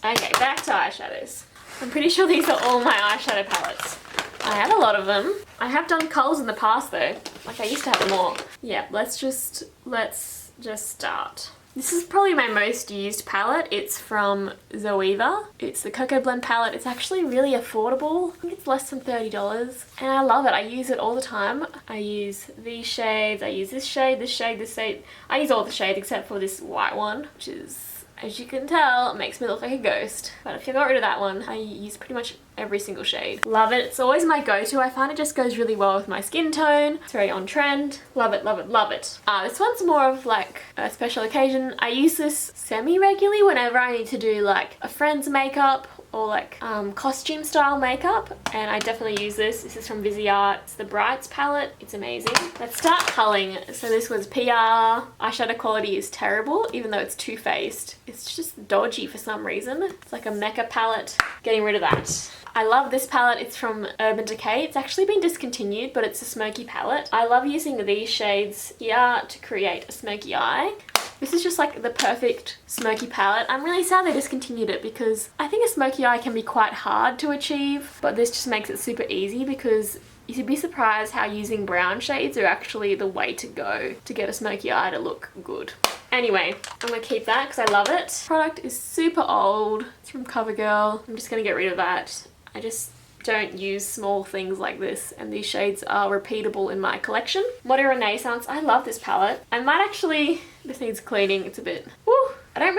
S1: Okay, back to eyeshadows. I'm pretty sure these are all my eyeshadow palettes. I have a lot of them. I have done culls in the past though. Like, I used to have them all. Yeah, let's just start. This is probably my most used palette. It's from Zoeva. It's the Cocoa Blend palette. It's actually really affordable. I think it's less than $30 and I love it. I use it all the time. I use these shades. I use this shade, this shade, this shade. I use all the shades except for this white one, which is, as you can tell, it makes me look like a ghost. But if I got rid of that one, I use pretty much every single shade. Love it. It's always my go-to. I find it just goes really well with my skin tone. It's very on trend. Love it, love it, love it. This one's more of like a special occasion. I use this semi-regularly whenever I need to do like a friend's makeup or like costume style makeup, and I definitely use this. This is from Viseart. It's the Brights palette. It's amazing. Let's start culling. So this was PR. Eyeshadow quality is terrible, even though it's Too Faced. It's just dodgy for some reason. It's like a Mecca palette. Getting rid of that. I love this palette. It's from Urban Decay. It's actually been discontinued, but it's a smoky palette. I love using these shades here to create a smoky eye. This is just like the perfect smoky palette. I'm really sad they discontinued it because I think a smoky eye can be quite hard to achieve, but this just makes it super easy because you'd be surprised how using brown shades are actually the way to go to get a smoky eye to look good. Anyway, I'm gonna keep that because I love it. Product is super old. It's from CoverGirl. I'm just gonna get rid of that. I just don't use small things like this, and these shades are repeatable in my collection. Modern Renaissance, I love this palette. I might actually, this needs cleaning, it's a bit, woo. I don't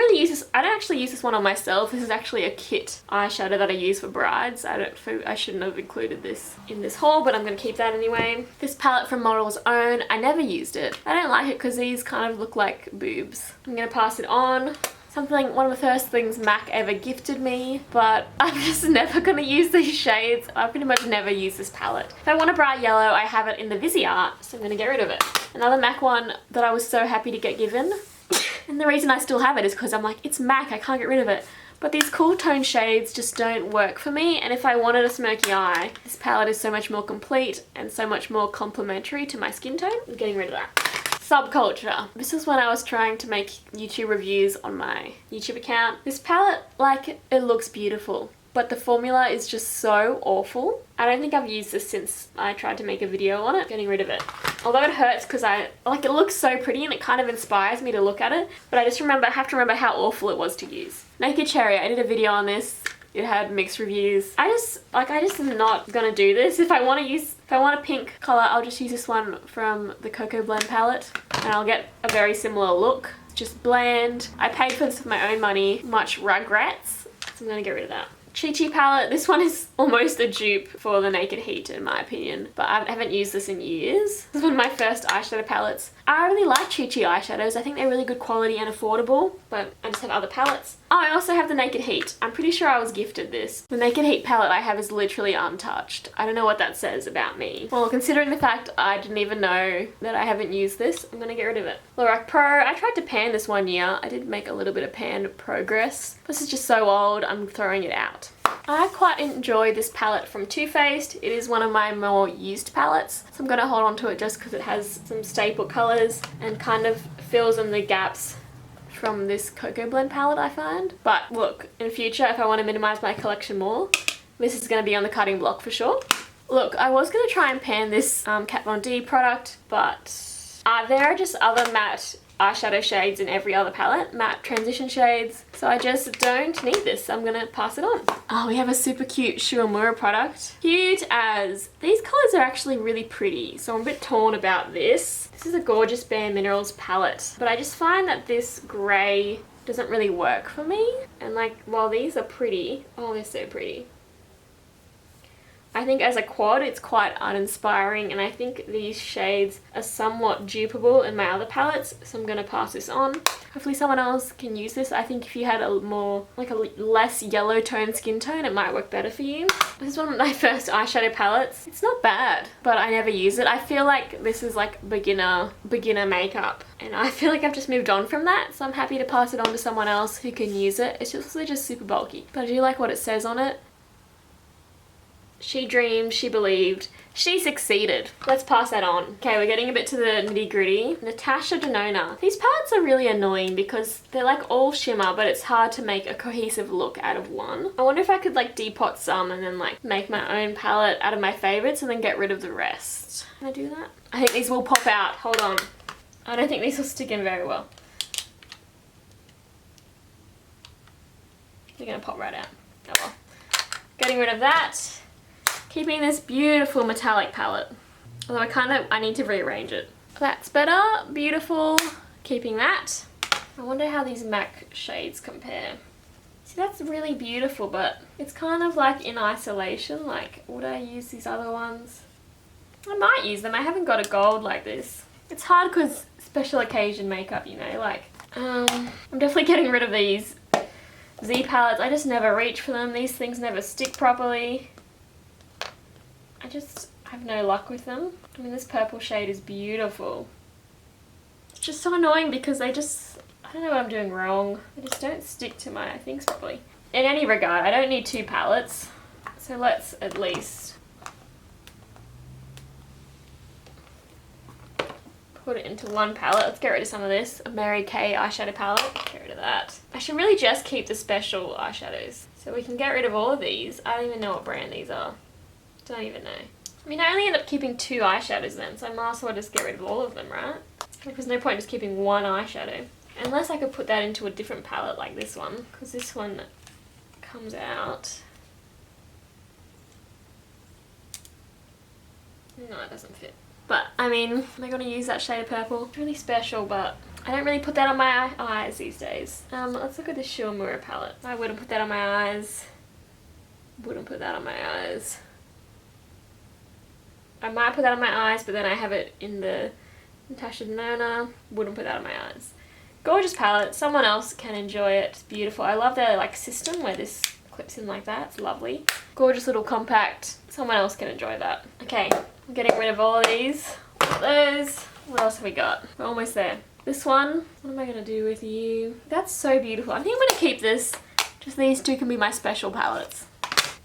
S1: actually use this one on myself. This is actually a kit eyeshadow that I use for brides. I shouldn't have included this in this haul, but I'm gonna keep that anyway. This palette from Model's Own, I never used it. I don't like it because these kind of look like boobs. I'm gonna pass it on. One of the first things MAC ever gifted me, but I'm just never gonna use these shades. I pretty much never use this palette. If I want a bright yellow, I have it in the Viseart, so I'm gonna get rid of it. Another MAC one that I was so happy to get given, and the reason I still have it is because I'm like, it's MAC, I can't get rid of it. But these cool tone shades just don't work for me, and if I wanted a smoky eye, this palette is so much more complete and so much more complementary to my skin tone. I'm getting rid of that. Subculture. This is when I was trying to make YouTube reviews on my YouTube account. This palette, like, it looks beautiful, but the formula is just so awful. I don't think I've used this since I tried to make a video on it. Getting rid of it. Although it hurts because it looks so pretty and it kind of inspires me to look at it, but I have to remember how awful it was to use. Naked Cherry, I did a video on this. It had mixed reviews. I just am not gonna do this. If I want a pink color, I'll just use this one from the Cocoa Blend palette and I'll get a very similar look. It's just bland. I paid for this with my own money, much regrets, so I'm gonna get rid of that. Chi Chi palette. This one is almost a dupe for the Naked Heat in my opinion, but I haven't used this in years. This is one of my first eyeshadow palettes. I really like Chi Chi eyeshadows. I think they're really good quality and affordable, but I just have other palettes. Oh, I also have the Naked Heat. I'm pretty sure I was gifted this. The Naked Heat palette I have is literally untouched. I don't know what that says about me. Well, considering the fact I didn't even know that I haven't used this, I'm gonna get rid of it. Lorac Pro. I tried to pan this one year. I did make a little bit of pan progress. This is just so old, I'm throwing it out. I quite enjoy this palette from Too Faced. It is one of my more used palettes, so I'm going to hold on to it just because it has some staple colours and kind of fills in the gaps from this Cocoa Blend palette, I find. But look, in future, if I want to minimise my collection more, this is going to be on the cutting block for sure. Look, I was going to try and pan this Kat Von D product, but there are just other matte eyeshadow shades in every other palette, matte transition shades, so I just don't need this. I'm gonna pass it on. Oh, we have a super cute Shuamura product. Cute as. These colours are actually really pretty, so I'm a bit torn about this. This is a gorgeous Bare Minerals palette, but I just find that this grey doesn't really work for me. And like, while these are pretty, oh, they're so pretty, I think as a quad it's quite uninspiring, and I think these shades are somewhat dupeable in my other palettes, so I'm going to pass this on. Hopefully someone else can use this. I think if you had a more, like a less yellow tone skin tone, it might work better for you. This is one of my first eyeshadow palettes. It's not bad, but I never use it. I feel like this is like beginner makeup, and I feel like I've just moved on from that, so I'm happy to pass it on to someone else who can use it. It's just super bulky, but I do like what it says on it. She dreamed, she believed, she succeeded. Let's pass that on. Okay, we're getting a bit to the nitty gritty. Natasha Denona. These palettes are really annoying because they're like all shimmer, but it's hard to make a cohesive look out of one. I wonder if I could like depot some and then like make my own palette out of my favorites and then get rid of the rest. Can I do that? I think these will pop out. Hold on. I don't think these will stick in very well. They're gonna pop right out. Oh well. Getting rid of that. Keeping this beautiful metallic palette. Although I need to rearrange it. That's better. Beautiful. Keeping that. I wonder how these MAC shades compare. See, that's really beautiful, but it's kind of like in isolation. Like, would I use these other ones? I might use them. I haven't got a gold like this. It's hard because special occasion makeup, you know, like, I'm definitely getting rid of these Z palettes. I just never reach for them. These things never stick properly. I just have no luck with them. I mean, this purple shade is beautiful. It's just so annoying because I don't know what I'm doing wrong. I just don't stick to my things properly. In any regard, I don't need two palettes. So let's at least put it into one palette. Let's get rid of some of this. A Mary Kay eyeshadow palette. Get rid of that. I should really just keep the special eyeshadows. So we can get rid of all of these. I don't even know what brand these are. Don't even know. I mean, I only end up keeping two eyeshadows then, so I might as well just get rid of all of them, right? Like, there's no point just keeping one eyeshadow. Unless I could put that into a different palette like this one, because this one comes out. No, it doesn't fit. But, I mean, am I going to use that shade of purple? It's really special, but I don't really put that on my eyes these days. Let's look at this Shuamura palette. I wouldn't put that on my eyes. Wouldn't put that on my eyes. I might put that on my eyes, but then I have it in the Natasha Denona. Wouldn't put that on my eyes. Gorgeous palette. Someone else can enjoy it. It's beautiful. I love their like system where this clips in like that. It's lovely. Gorgeous little compact. Someone else can enjoy that. Okay, I'm getting rid of all of these. All those. What else have we got? We're almost there. This one. What am I going to do with you? That's so beautiful. I think I'm going to keep this. Just these two can be my special palettes.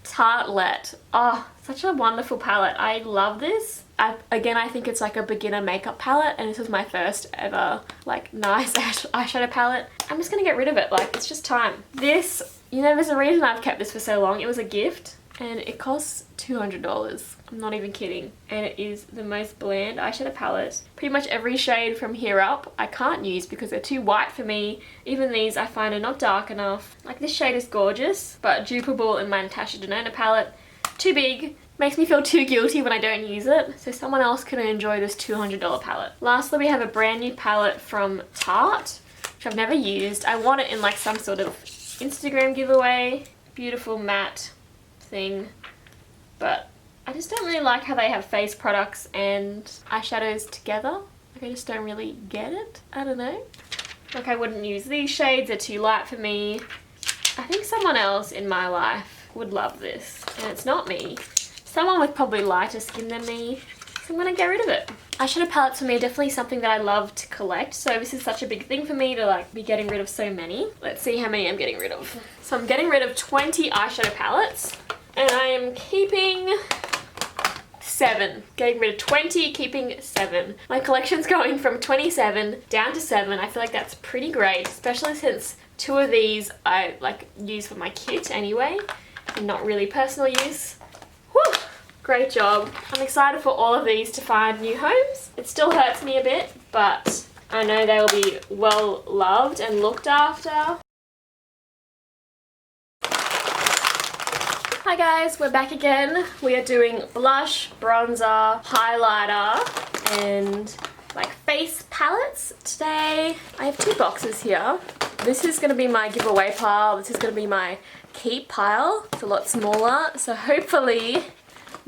S1: Tartelette. Oh, such a wonderful palette. I love this. Again, I think it's like a beginner makeup palette, and this was my first ever like nice eyeshadow palette. I'm just gonna get rid of it. Like, it's just time. This, you know, there's a reason I've kept this for so long. It was a gift and it costs $200. I'm not even kidding. And it is the most bland eyeshadow palette. Pretty much every shade from here up I can't use because they're too white for me. Even these I find are not dark enough. Like, this shade is gorgeous, but dupeable in my Natasha Denona palette. Too big. Makes me feel too guilty when I don't use it. So someone else can enjoy this $200 palette. Lastly, we have a brand new palette from Tarte, which I've never used. I want it in like some sort of Instagram giveaway. Beautiful matte thing. But I just don't really like how they have face products and eyeshadows together. Like, I just don't really get it. I don't know. Like, I wouldn't use these shades. They're too light for me. I think someone else in my life would love this. And it's not me. Someone with probably lighter skin than me So I'm gonna get rid of it. Eyeshadow palettes for me are definitely something that I love to collect, so this is such a big thing for me to like be getting rid of so many. Let's see how many I'm getting rid of. So I'm getting rid of 20 eyeshadow palettes, and I am keeping 7. Getting rid of 20, keeping 7. My collection's going from 27 down to 7. I feel like that's pretty great, especially since 2 of these I like use for my kit anyway, and not really personal use. Whew! Great job. I'm excited for all of these to find new homes. It still hurts me a bit, but I know they will be well loved and looked after. Hi guys, we're back again. We are doing blush, bronzer, highlighter, and like face palettes today. I have 2 boxes here. This is going to be my giveaway pile. This is going to be my keep pile. It's a lot smaller, so hopefully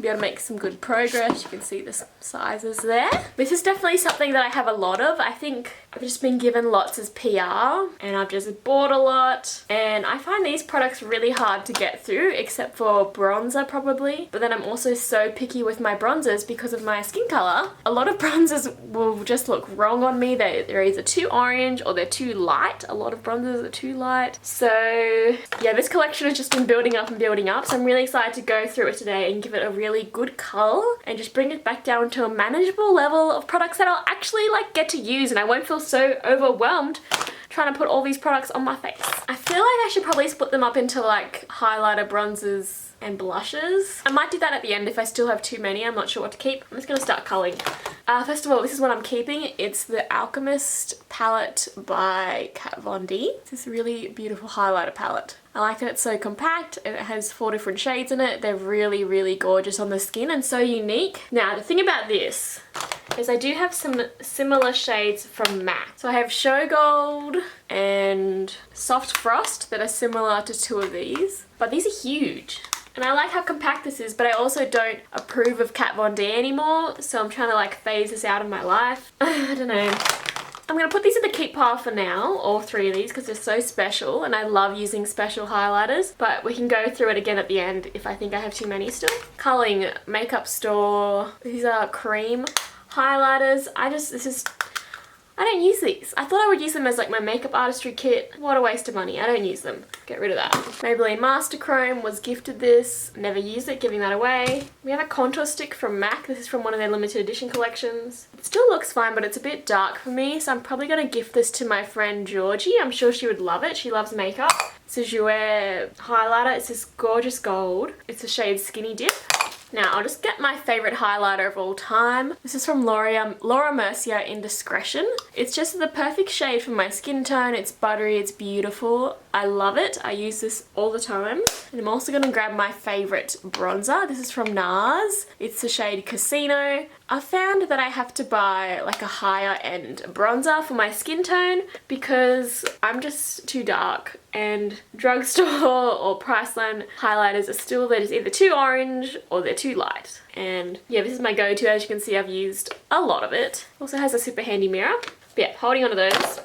S1: be able to make some good progress. You can see the sizes there. This is definitely something that I have a lot of. I think I've just been given lots as PR, and I've just bought a lot, and I find these products really hard to get through, except for bronzer probably. But then I'm also so picky with my bronzers because of my skin color. A lot of bronzers will just look wrong on me. They're either too orange or they're too light. A lot of bronzers are too light. So yeah, this collection has just been building up and building up, so I'm really excited to go through it today and give it a really good color and just bring it back down to a manageable level of products that I'll actually like get to use, and I won't feel so overwhelmed trying to put all these products on my face. I feel like I should probably split them up into like highlighter, bronzers, and blushes. I might do that at the end if I still have too many. I'm not sure what to keep. I'm just gonna start culling. First of all, this is what I'm keeping. It's the Alchemist palette by Kat Von D. It's this really beautiful highlighter palette. I like that it's so compact. It has 4 different shades in it. They're really, really gorgeous on the skin and so unique. Now, the thing about this is I do have some similar shades from MAC. So I have Show Gold and Soft Frost that are similar to 2 of these, but these are huge. And I like how compact this is, but I also don't approve of Kat Von D anymore, so I'm trying to like phase this out of my life. I don't know. I'm going to put these in the keep pile for now, all 3 of these, because they're so special and I love using special highlighters, but we can go through it again at the end if I think I have too many still. Culling, Makeup Store. These are cream highlighters. I don't use these. I thought I would use them as like my makeup artistry kit. What a waste of money. I don't use them. Get rid of that. Maybelline Master Chrome was gifted this. Never used it, giving that away. We have a contour stick from MAC. This is from one of their limited edition collections. It still looks fine, but it's a bit dark for me, so I'm probably going to gift this to my friend Georgie. I'm sure she would love it. She loves makeup. It's a Jouer highlighter. It's this gorgeous gold. It's the shade Skinny Dip. Now, I'll just get my favourite highlighter of all time. This is from Laura Mercier Indiscretion. It's just the perfect shade for my skin tone. It's buttery, it's beautiful. I love it. I use this all the time. And I'm also going to grab my favourite bronzer. This is from NARS. It's the shade Casino. I found that I have to buy like a higher end bronzer for my skin tone because I'm just too dark, and drugstore or Priceline highlighters are still, they're just either too orange or they're too light. And yeah, this is my go-to. As you can see, I've used a lot of it. Also has a super handy mirror. But yeah, holding on to those.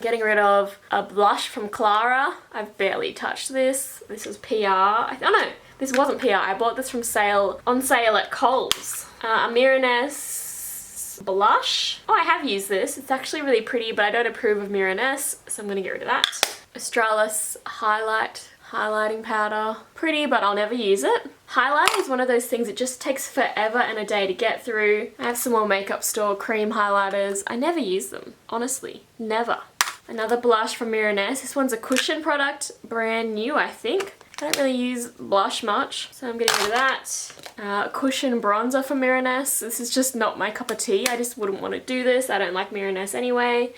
S1: Getting rid of a blush from Clara. I've barely touched this. This was PR. Oh no, this wasn't PR. I bought this from on sale at Kohl's. A Miraness blush. Oh, I have used this. It's actually really pretty, but I don't approve of Miraness, so I'm going to get rid of that. Australis highlighting powder. Pretty, but I'll never use it. Highlighter is one of those things, it just takes forever and a day to get through. I have some more Makeup Store cream highlighters. I never use them. Honestly, never. Another blush from Miraness. This one's a cushion product, brand new I think. I don't really use blush much, so I'm getting rid of that. Cushion bronzer from Miraness. This is just not my cup of tea. I just wouldn't want to do this. I don't like Miraness anyway.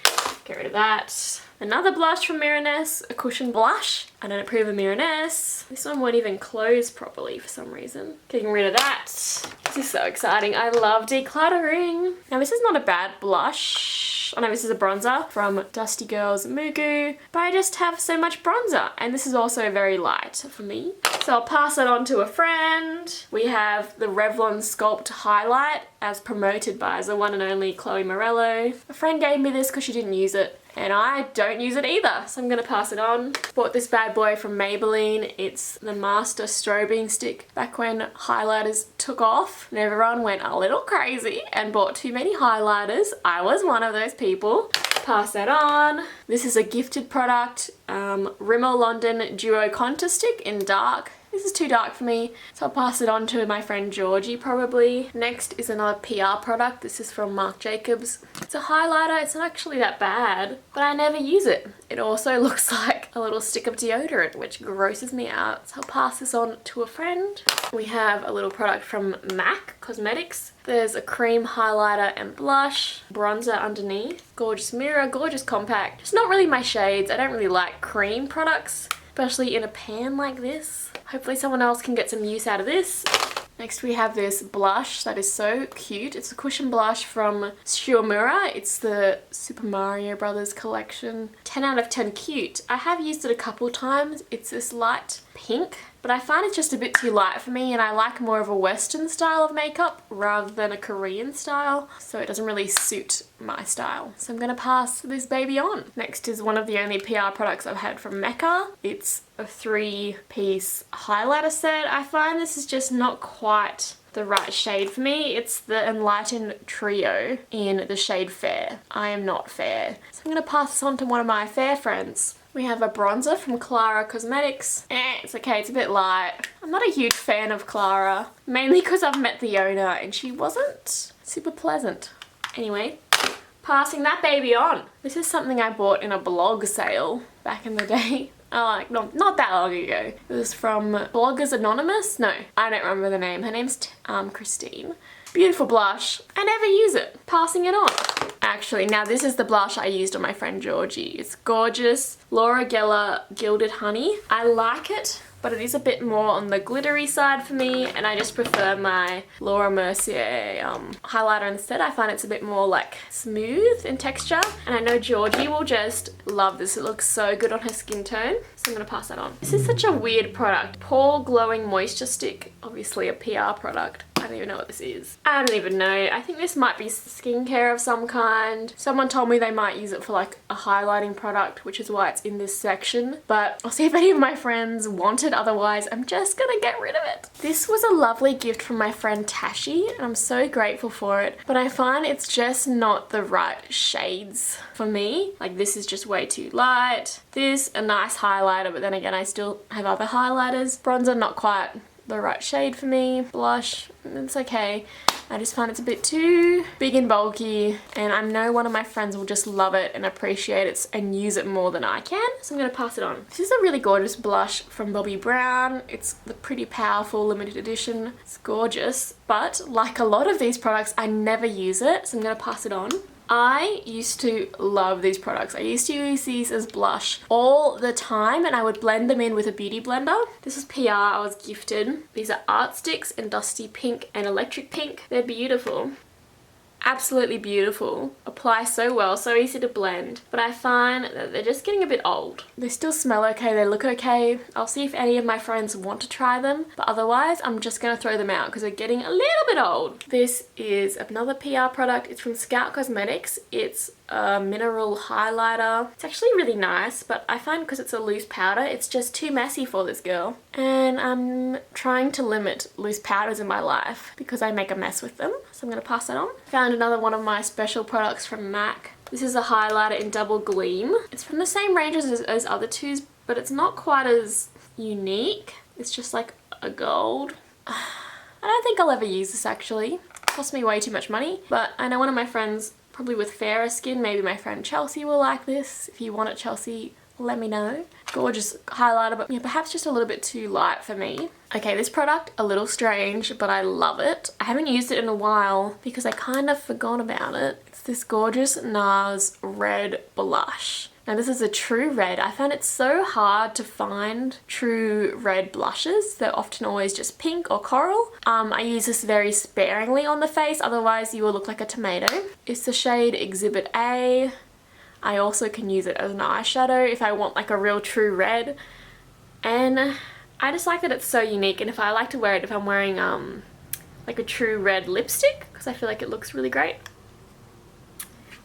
S1: Get rid of that. Another blush from Miraness, a cushion blush. I don't approve of Miraness. This one won't even close properly for some reason. Getting rid of that. This is so exciting. I love decluttering. Now this is not a bad blush. Oh no, this is a bronzer from Dusty Girls Mugu. But I just have so much bronzer. And this is also very light for me. So I'll pass it on to a friend. We have the Revlon Sculpt Highlight as promoted by the one and only Chloe Morello. A friend gave me this because she didn't use it. and I don't use it either, so I'm gonna pass it on. Bought this bad boy from Maybelline. It's the Master Strobing Stick. Back when highlighters took off and everyone went a little crazy and bought too many highlighters, I was one of those people. Pass that on. This is a gifted product, Rimmel London Duo Contour Stick in dark. This is too dark for me, so I'll pass it on to my friend Georgie probably. Next is another PR product. This is from Marc Jacobs. It's a highlighter. It's not actually that bad, but I never use it. It also looks like a little stick of deodorant, which grosses me out, so I'll pass this on to a friend. We have a little product from MAC Cosmetics. There's a cream highlighter and blush, bronzer underneath, gorgeous mirror, gorgeous compact. It's not really my shades. I don't really like cream products, especially in a pan like this. Hopefully someone else can get some use out of this. Next we have this blush that is so cute. It's a cushion blush from Shuamura. It's the Super Mario Brothers collection. 10 out of 10 cute. I have used it a couple times. It's this light pink, but I find it's just a bit too light for me, and I like more of a Western style of makeup rather than a Korean style, so it doesn't really suit my style. So I'm gonna pass this baby on. Next is one of the only PR products I've had from Mecca. It's a 3-piece highlighter set. I find this is just not quite the right shade for me. It's the Enlighten Trio in the shade Fair. I am not fair, so I'm gonna pass this on to one of my fair friends. We have a bronzer from Clara Cosmetics. It's okay, it's a bit light. I'm not a huge fan of Clara, mainly because I've met the owner and she wasn't super pleasant. Anyway, passing that baby on. This is something I bought in a blog sale back in the day. Not that long ago. It was from Bloggers Anonymous? No, I don't remember the name. Her name's Christine. Beautiful blush. I never use it. Passing it on. Actually, now this is the blush I used on my friend Georgie. It's gorgeous. Laura Geller Gilded Honey. I like it, but it is a bit more on the glittery side for me, and I just prefer my Laura Mercier highlighter instead. I find it's a bit more like smooth in texture, and I know Georgie will just love this. It looks so good on her skin tone, so I'm gonna pass that on. This is such a weird product. Pore Glowing Moisture Stick, obviously a PR product. I don't even know what this is. I don't even know. I think this might be skincare of some kind. Someone told me they might use it for like a highlighting product, which is why it's in this section. But I'll see if any of my friends want it. Otherwise, I'm just gonna get rid of it. This was a lovely gift from my friend Tashi, and I'm so grateful for it. But I find it's just not the right shades for me. Like this is just way too light. This, a nice highlighter, but then again, I still have other highlighters. Bronzer, not quite the right shade for me. Blush, it's okay. I just find it's a bit too big and bulky, and I know one of my friends will just love it and appreciate it and use it more than I can, so I'm gonna pass it on. This is a really gorgeous blush from Bobbi Brown. It's the Pretty Powerful limited edition. It's gorgeous, but like a lot of these products, I never use it, so I'm gonna pass it on. I used to love these products. I used to use these as blush all the time, and I would blend them in with a beauty blender. This is PR I was gifted. These are Art Sticks in Dusty Pink and Electric Pink. They're beautiful. Absolutely beautiful. Apply so well, so easy to blend. But I find that they're just getting a bit old. They still smell okay, they look okay. I'll see if any of my friends want to try them, but otherwise I'm just gonna throw them out because they're getting a little bit old. This is another PR product. It's from Scout Cosmetics. It's a mineral highlighter. It's actually really nice, but I find because it's a loose powder, it's just too messy for this girl. And I'm trying to limit loose powders in my life because I make a mess with them. So I'm gonna pass that on. Found another one of my special products from MAC. This is a highlighter in Double Gleam. It's from the same range as other twos, but it's not quite as unique. It's just like a gold. I don't think I'll ever use this actually. It cost me way too much money, but I know one of my friends, probably with fairer skin, maybe my friend Chelsea will like this. If you want it, Chelsea, let me know. Gorgeous highlighter, but yeah, perhaps just a little bit too light for me. Okay, this product, a little strange, but I love it. I haven't used it in a while because I kind of forgot about it. It's this gorgeous NARS red blush. Now this is a true red. I found it so hard to find true red blushes. They're often always just pink or coral. I use this very sparingly on the face, otherwise you will look like a tomato. It's the shade Exhibit A. I also can use it as an eyeshadow if I want like a real true red. And I just like that it's so unique, and if I like to wear it if I'm wearing like a true red lipstick, because I feel like it looks really great.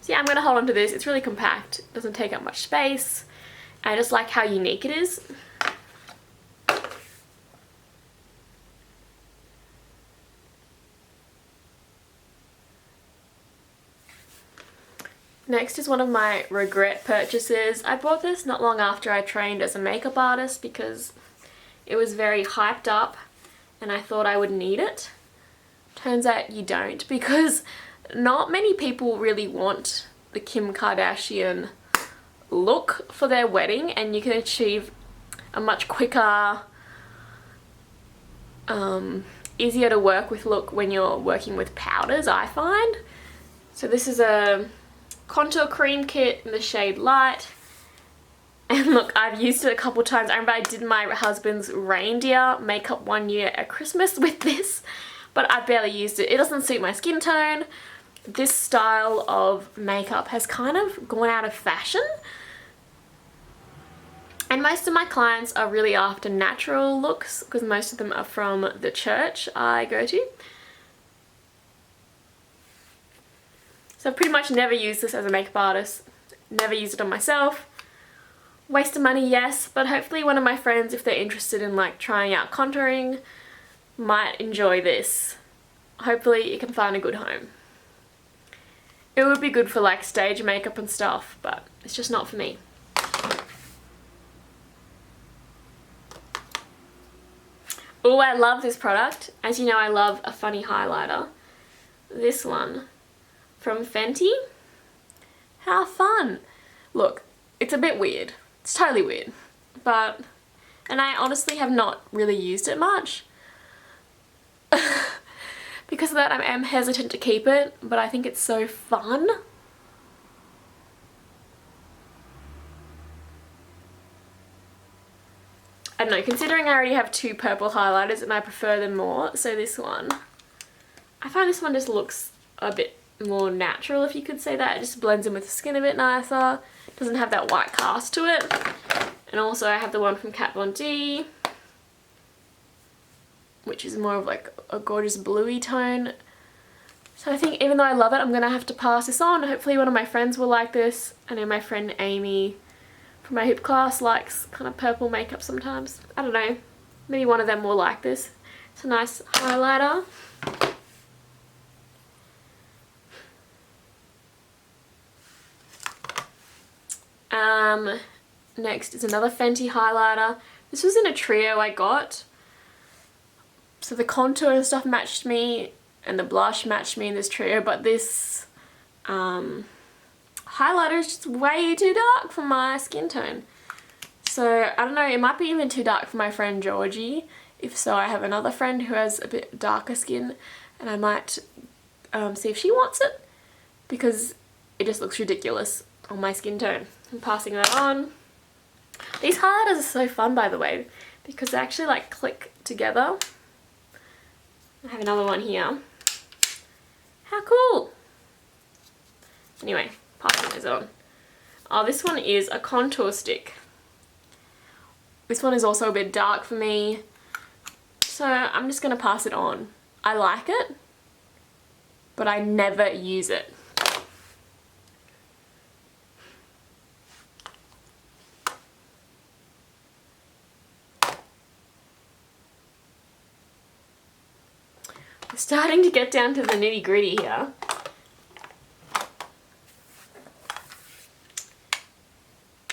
S1: So So yeah, I'm going to hold on to this. It's really compact. It doesn't take up much space. I just like how unique it is. Next is one of my regret purchases. I bought this not long after I trained as a makeup artist because it was very hyped up and I thought I would need it. Turns out you don't, because not many people really want the Kim Kardashian look for their wedding, and you can achieve a much quicker, easier to work with look when you're working with powders, I find. So this is a contour cream kit in the shade Light. And look, I've used it a couple times. I remember I did my husband's reindeer makeup one year at Christmas with this, but I barely used it. It doesn't suit my skin tone. This style of makeup has kind of gone out of fashion. And most of my clients are really after natural looks because most of them are from the church I go to. So I've pretty much never used this as a makeup artist. Never used it on myself. Waste of money, yes, but hopefully one of my friends, if they're interested in like trying out contouring, might enjoy this. Hopefully you can find a good home. It would be good for like stage makeup and stuff, but it's just not for me. Oh, I love this product. As you know, I love a funny highlighter. This one from Fenty. How fun. Look, it's a bit weird. It's totally weird, and I honestly have not really used it much. Because of that, I am hesitant to keep it, but I think it's so fun. I don't know, considering I already have two purple highlighters and I prefer them more, so this one, I find this one just looks a bit more natural, if you could say that. It just blends in with the skin a bit nicer. Doesn't have that white cast to it. And also I have the one from Kat Von D, which is more of like a gorgeous bluey tone. So I think even though I love it, I'm going to have to pass this on. Hopefully one of my friends will like this. I know my friend Amy from my hip class likes kind of purple makeup sometimes. I don't know. Maybe one of them will like this. It's a nice highlighter. Next is another Fenty highlighter. This was in a trio I got. So the contour and stuff matched me and the blush matched me in this trio, but this highlighter is just way too dark for my skin tone. So I don't know, it might be even too dark for my friend Georgie. If so, I have another friend who has a bit darker skin and I might see if she wants it, because it just looks ridiculous on my skin tone. I'm passing that on. These highlighters are so fun, by the way, because they actually like click together. I have another one here. How cool! Anyway, passing those on. Oh, this one is a contour stick. This one is also a bit dark for me, so I'm just going to pass it on. I like it, but I never use it. Starting to get down to the nitty gritty here.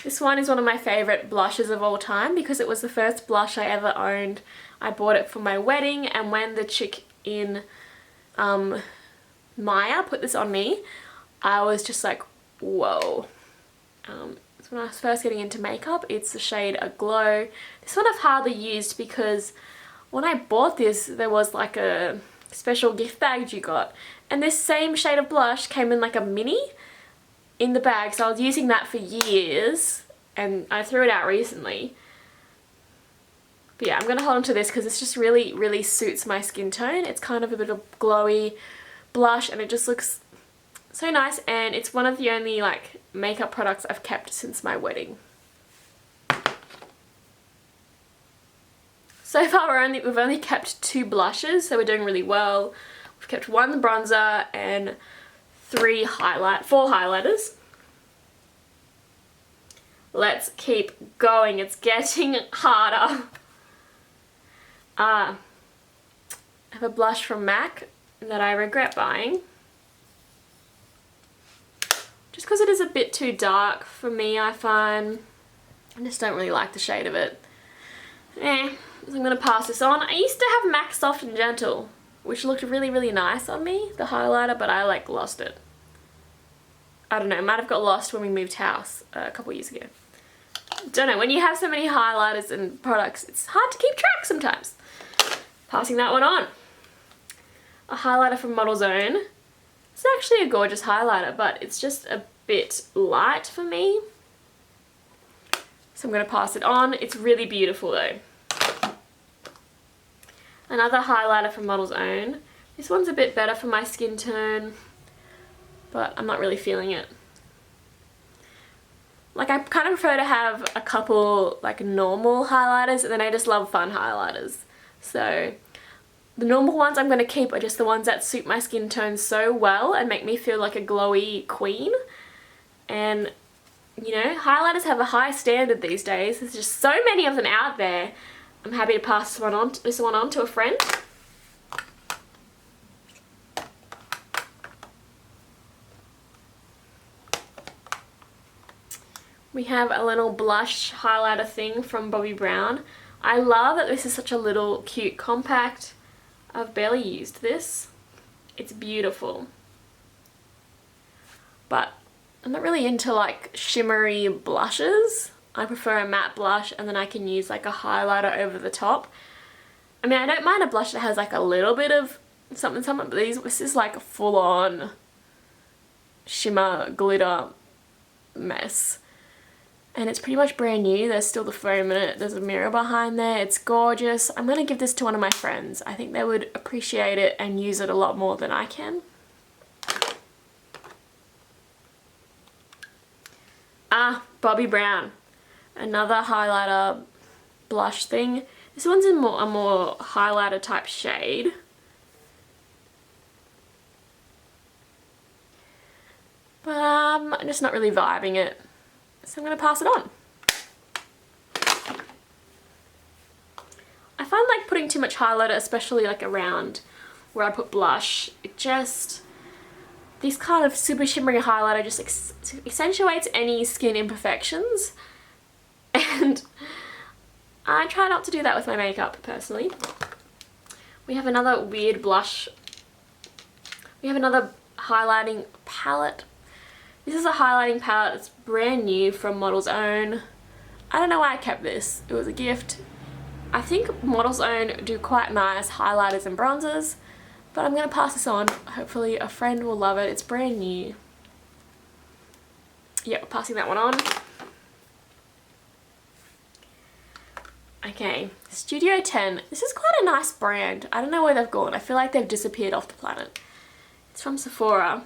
S1: This one is one of my favourite blushes of all time because it was the first blush I ever owned. I bought it for my wedding, and when the chick in Maya put this on me, I was just like, whoa. So when I was first getting into makeup, it's the shade Aglow. This one I've hardly used because when I bought this, there was like a special gift bag you got, and this same shade of blush came in like a mini in the bag, so I was using that for years and I threw it out recently. But yeah, I'm gonna hold on to this because this just really suits my skin tone. It's kind of a bit of glowy blush and it just looks so nice, and it's one of the only like makeup products I've kept since my wedding. So far we've only kept 2 blushes, so we're doing really well. We've kept 1 bronzer and 4 highlighters. Let's keep going. It's getting harder. I have a blush from MAC that I regret buying. Just because it is a bit too dark for me, I find. I just don't really like the shade of it. So I'm going to pass this on. I used to have MAC Soft and Gentle, which looked really, really nice on me, the highlighter, but I like lost it. I don't know, it might have got lost when we moved house a couple years ago. Don't know, when you have so many highlighters and products, it's hard to keep track sometimes. Passing that one on. A highlighter from Model's Own. It's actually a gorgeous highlighter, but it's just a bit light for me. So I'm going to pass it on. It's really beautiful though. Another highlighter from Model's Own. This one's a bit better for my skin tone, but I'm not really feeling it. Like, I kind of prefer to have a couple like normal highlighters, and then I just love fun highlighters. So the normal ones I'm going to keep are just the ones that suit my skin tone so well and make me feel like a glowy queen. And you know, highlighters have a high standard these days. There's just so many of them out there. I'm happy to pass this one on to a friend. We have a little blush highlighter thing from Bobbi Brown. I love that this is such a little cute compact. I've barely used this. It's beautiful. But I'm not really into like shimmery blushes. I prefer a matte blush, and then I can use like a highlighter over the top. I mean, I don't mind a blush that has like a little bit of something, but this is like a full-on shimmer glitter mess. And it's pretty much brand new. There's still the foam in it. There's a mirror behind there. It's gorgeous. I'm going to give this to one of my friends. I think they would appreciate it and use it a lot more than I can. Bobbi Brown. Another highlighter blush thing. This one's in a more highlighter type shade. But I'm just not really vibing it. So I'm going to pass it on. I find like putting too much highlighter, especially like around where I put blush, it just, this kind of super shimmery highlighter just accentuates any skin imperfections. And I try not to do that with my makeup personally. We have another weird blush. We have another highlighting palette. This is a highlighting palette. It's brand new from Model's Own. I don't know why I kept this. It was a gift. I think Model's Own do quite nice highlighters and bronzers, but I'm going to pass this on. Hopefully a friend will love it. It's brand new. Yep, passing that one on. Okay, Studio 10. This is quite a nice brand. I don't know where they've gone. I feel like they've disappeared off the planet. It's from Sephora.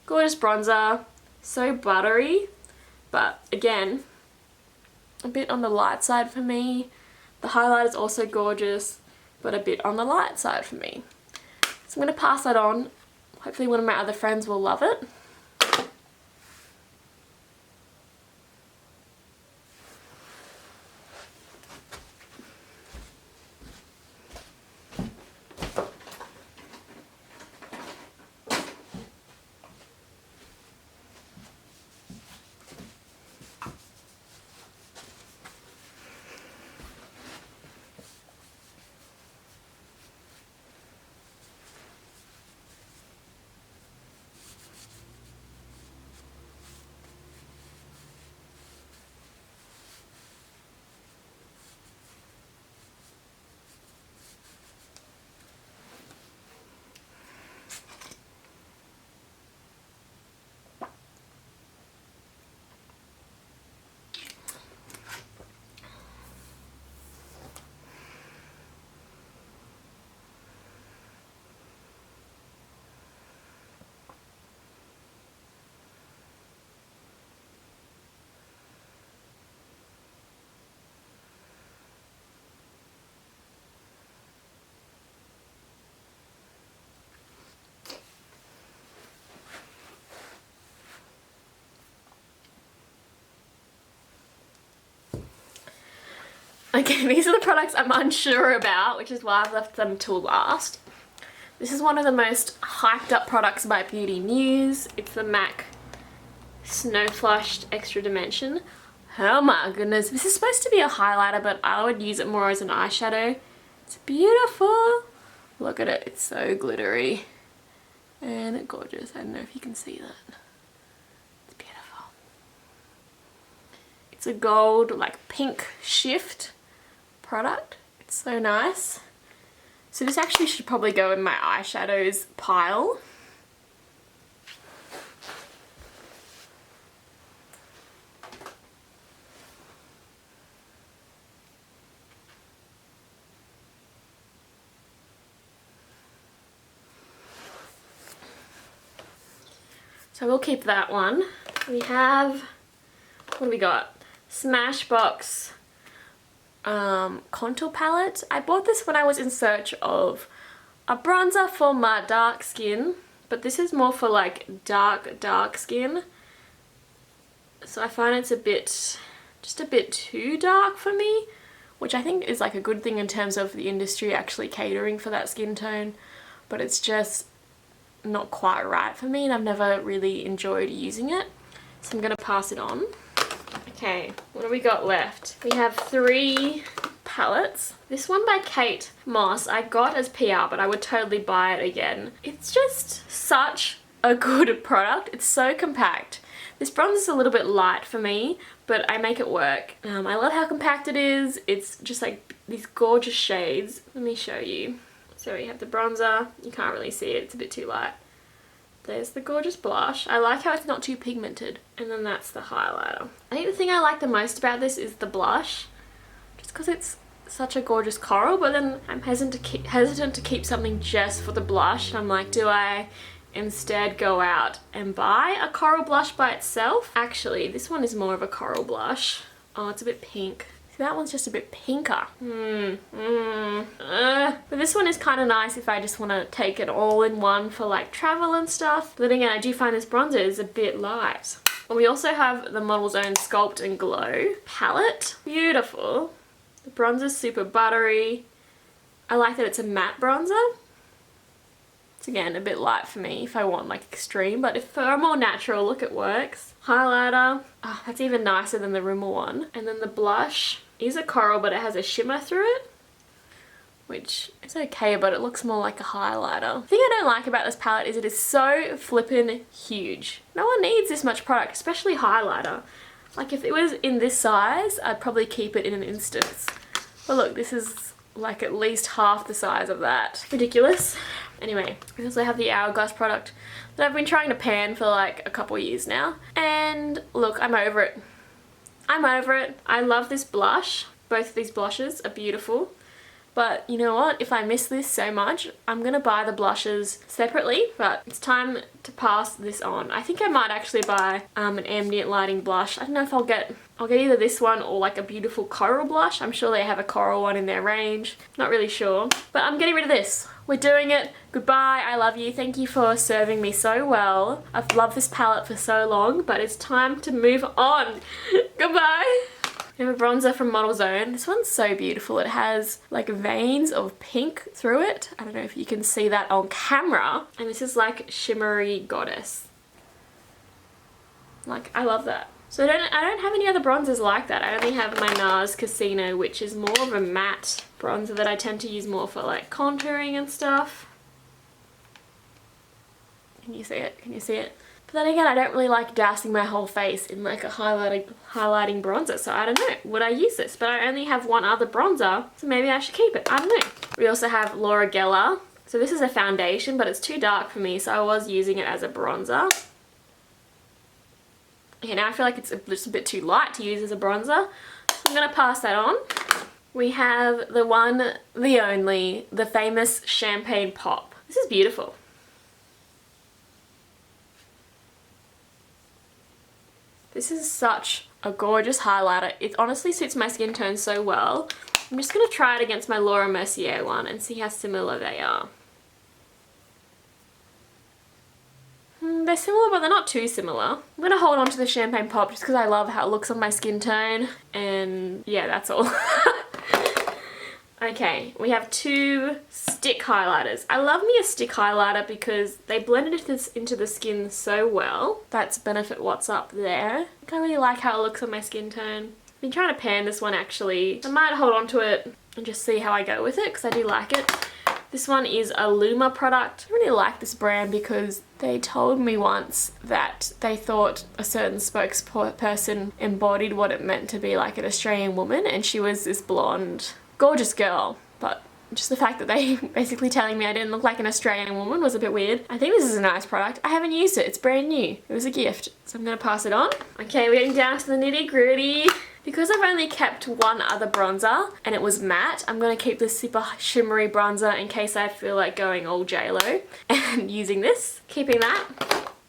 S1: Gorgeous bronzer. So buttery, but again, a bit on the light side for me. The highlight is also gorgeous, but a bit on the light side for me. So I'm going to pass that on. Hopefully one of my other friends will love it. Okay, these are the products I'm unsure about, which is why I've left them till last. This is one of the most hyped up products by Beauty News. It's the MAC Snow Flushed Extra Dimension. Oh my goodness, this is supposed to be a highlighter, but I would use it more as an eyeshadow. It's beautiful. Look at it, it's so glittery and gorgeous. I don't know if you can see that. It's beautiful. It's a gold, like pink shift product. It's so nice. So this actually should probably go in my eyeshadows pile. So we'll keep that one. We have, what do we got? Smashbox contour palette. I bought this when I was in search of a bronzer for my dark skin, but this is more for like dark skin. So I find it's just a bit too dark for me, which I think is like a good thing in terms of the industry actually catering for that skin tone, but it's just not quite right for me and I've never really enjoyed using it. So I'm gonna pass it on. Okay, what do we got left? We have 3 palettes. This one by Kate Moss I got as PR, but I would totally buy it again. It's just such a good product. It's so compact. This bronze is a little bit light for me, but I make it work. I love how compact it is. It's just like these gorgeous shades. Let me show you. So we have the bronzer. You can't really see it. It's a bit too light. There's the gorgeous blush. I like how it's not too pigmented. And then that's the highlighter. I think the thing I like the most about this is the blush. Just because it's such a gorgeous coral, but then I'm hesitant to keep something just for the blush. And I'm like, do I instead go out and buy a coral blush by itself? Actually, this one is more of a coral blush. Oh, it's a bit pink. That one's just a bit pinker. But this one is kind of nice if I just want to take it all in one for like travel and stuff. But then again, I do find this bronzer is a bit light. And we also have the Model's Own Sculpt and Glow palette. Beautiful. The bronzer's super buttery. I like that it's a matte bronzer. It's again a bit light for me if I want like extreme, but if for a more natural look it works. Highlighter. Oh, that's even nicer than the Rimmel one. And then the blush is a coral, but it has a shimmer through it, which is okay, but it looks more like a highlighter. The thing I don't like about this palette is it is so flippin' huge. No one needs this much product, especially highlighter. Like if it was in this size, I'd probably keep it in an instance. But look, this is like at least half the size of that. Ridiculous. Anyway, we also have the Hourglass product that I've been trying to pan for like a couple years now. And look, I'm over it. I'm over it. I love this blush. Both of these blushes are beautiful. But you know what? If I miss this so much, I'm gonna buy the blushes separately, but it's time to pass this on. I think I might actually buy an ambient lighting blush. I don't know if I'll get either this one or like a beautiful coral blush. I'm sure they have a coral one in their range. Not really sure. But I'm getting rid of this. We're doing it. Goodbye. I love you. Thank you for serving me so well. I've loved this palette for so long, but it's time to move on. Goodbye. We have a bronzer from Model's Own. This one's so beautiful. It has like veins of pink through it. I don't know if you can see that on camera. And this is like shimmery goddess. Like, I love that. So I don't have any other bronzers like that. I only have my NARS Casino, which is more of a matte bronzer that I tend to use more for like contouring and stuff. Can you see it? Can you see it? But then again, I don't really like dousing my whole face in like a highlighting bronzer, so I don't know. Would I use this? But I only have one other bronzer, so maybe I should keep it. I don't know. We also have Laura Geller. So this is a foundation, but it's too dark for me, so I was using it as a bronzer. Okay, now I feel like it's just a bit too light to use as a bronzer, so I'm going to pass that on. We have the one, the only, the famous Champagne Pop. This is beautiful. This is such a gorgeous highlighter. It honestly suits my skin tone so well. I'm just going to try it against my Laura Mercier one and see how similar they are. They're similar, but they're not too similar. I'm going to hold on to the Champagne Pop just because I love how it looks on my skin tone. And yeah, that's all. Okay, we have 2 stick highlighters. I love me a stick highlighter because they blended this into the skin so well. That's Benefit What's Up there. I really like how it looks on my skin tone. I've been trying to pan this one actually. I might hold on to it and just see how I go with it because I do like it. This one is a Luma product. I really like this brand because they told me once that they thought a certain spokesperson embodied what it meant to be like an Australian woman, and she was this blonde, gorgeous girl. But just the fact that they basically telling me I didn't look like an Australian woman was a bit weird. I think this is a nice product. I haven't used it. It's brand new. It was a gift. So I'm going to pass it on. Okay, we're getting down to the nitty gritty. Because I've only kept one other bronzer and it was matte, I'm going to keep this super shimmery bronzer in case I feel like going all JLo and using this. Keeping that.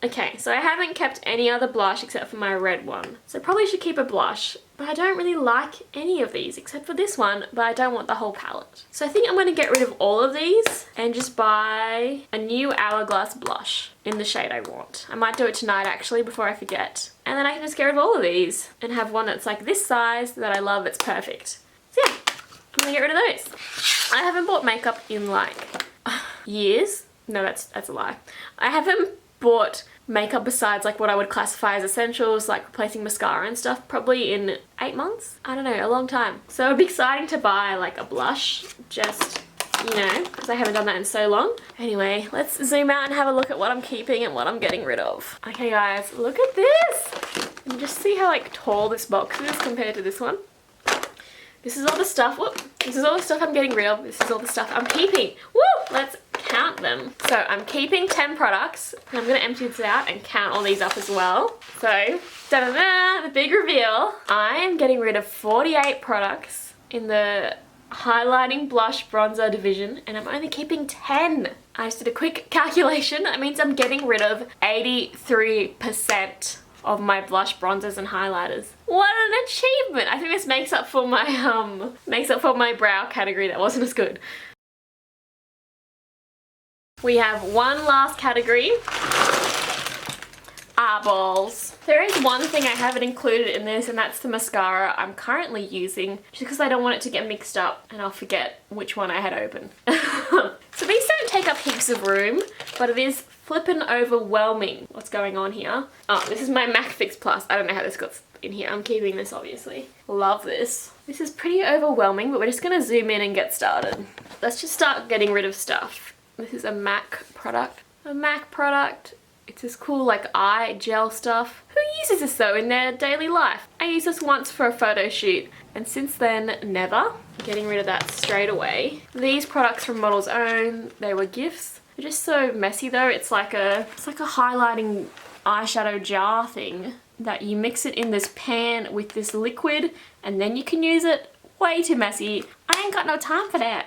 S1: Okay, so I haven't kept any other blush except for my red one. So I probably should keep a blush, but I don't really like any of these except for this one, but I don't want the whole palette. So I think I'm going to get rid of all of these and just buy a new Hourglass blush in the shade I want. I might do it tonight actually before I forget. And then I can just get rid of all of these and have one that's like this size that I love, it's perfect. So yeah, I'm going to get rid of those. I haven't bought makeup in like years. No, that's a lie. I haven't bought makeup besides like what I would classify as essentials, like replacing mascara and stuff, probably in 8 months. I don't know, a long time. So it'd be exciting to buy like a blush, just, you know, because I haven't done that in so long. Anyway, let's zoom out and have a look at what I'm keeping and what I'm getting rid of. Okay guys, look at this! And just see how like tall this box is compared to this one. This is all the stuff, whoop, this is all the stuff I'm getting rid of. This is all the stuff I'm keeping. Woo! Let's count them. So I'm keeping 10 products and I'm going to empty this out and count all these up as well. So, da-da-da, the big reveal. I am getting rid of 48 products in the highlighting blush bronzer division and I'm only keeping 10. I just did a quick calculation. That means I'm getting rid of 83% of my blush bronzers and highlighters. What an achievement! I think this makes up for my brow category that wasn't as good. We have one last category. Eyeballs. There is one thing I haven't included in this and that's the mascara I'm currently using just because I don't want it to get mixed up and I'll forget which one I had open. So these don't take up heaps of room, but it is flippin' overwhelming what's going on here. Oh, this is my MAC Fix Plus. I don't know how this got in here. I'm keeping this obviously. Love this. This is pretty overwhelming, but we're just gonna zoom in and get started. Let's just start getting rid of stuff. This is a MAC product. A MAC product. It's this cool like eye gel stuff. Who uses this though in their daily life? I used this once for a photo shoot and since then never. Getting rid of that straight away. These products from Model's Own, they were gifts. They're just so messy though. It's like a highlighting eyeshadow jar thing that you mix it in this pan with this liquid and then you can use it. Way too messy. I ain't got no time for that.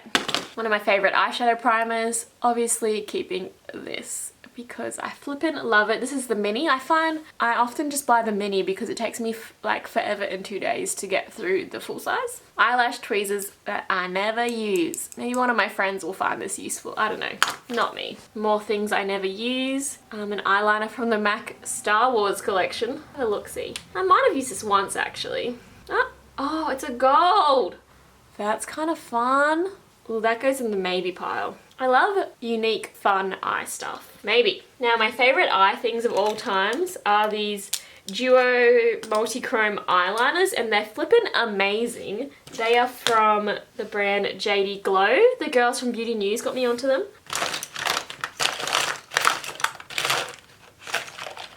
S1: One of my favorite eyeshadow primers, obviously keeping this because I flippin' love it. This is the mini. I find I often just buy the mini because it takes me like forever and 2 days to get through the full size. Eyelash tweezers that I never use. Maybe one of my friends will find this useful. I don't know. Not me. More things I never use. An eyeliner from the MAC Star Wars collection. Have a look-see. I might have used this once actually. Oh, it's a gold. That's kind of fun. Well, that goes in the maybe pile. I love unique, fun eye stuff. Maybe. Now, my favorite eye things of all times are these Duo multi-chrome eyeliners, and they're flippin' amazing. They are from the brand JD Glow. The girls from Beauty News got me onto them.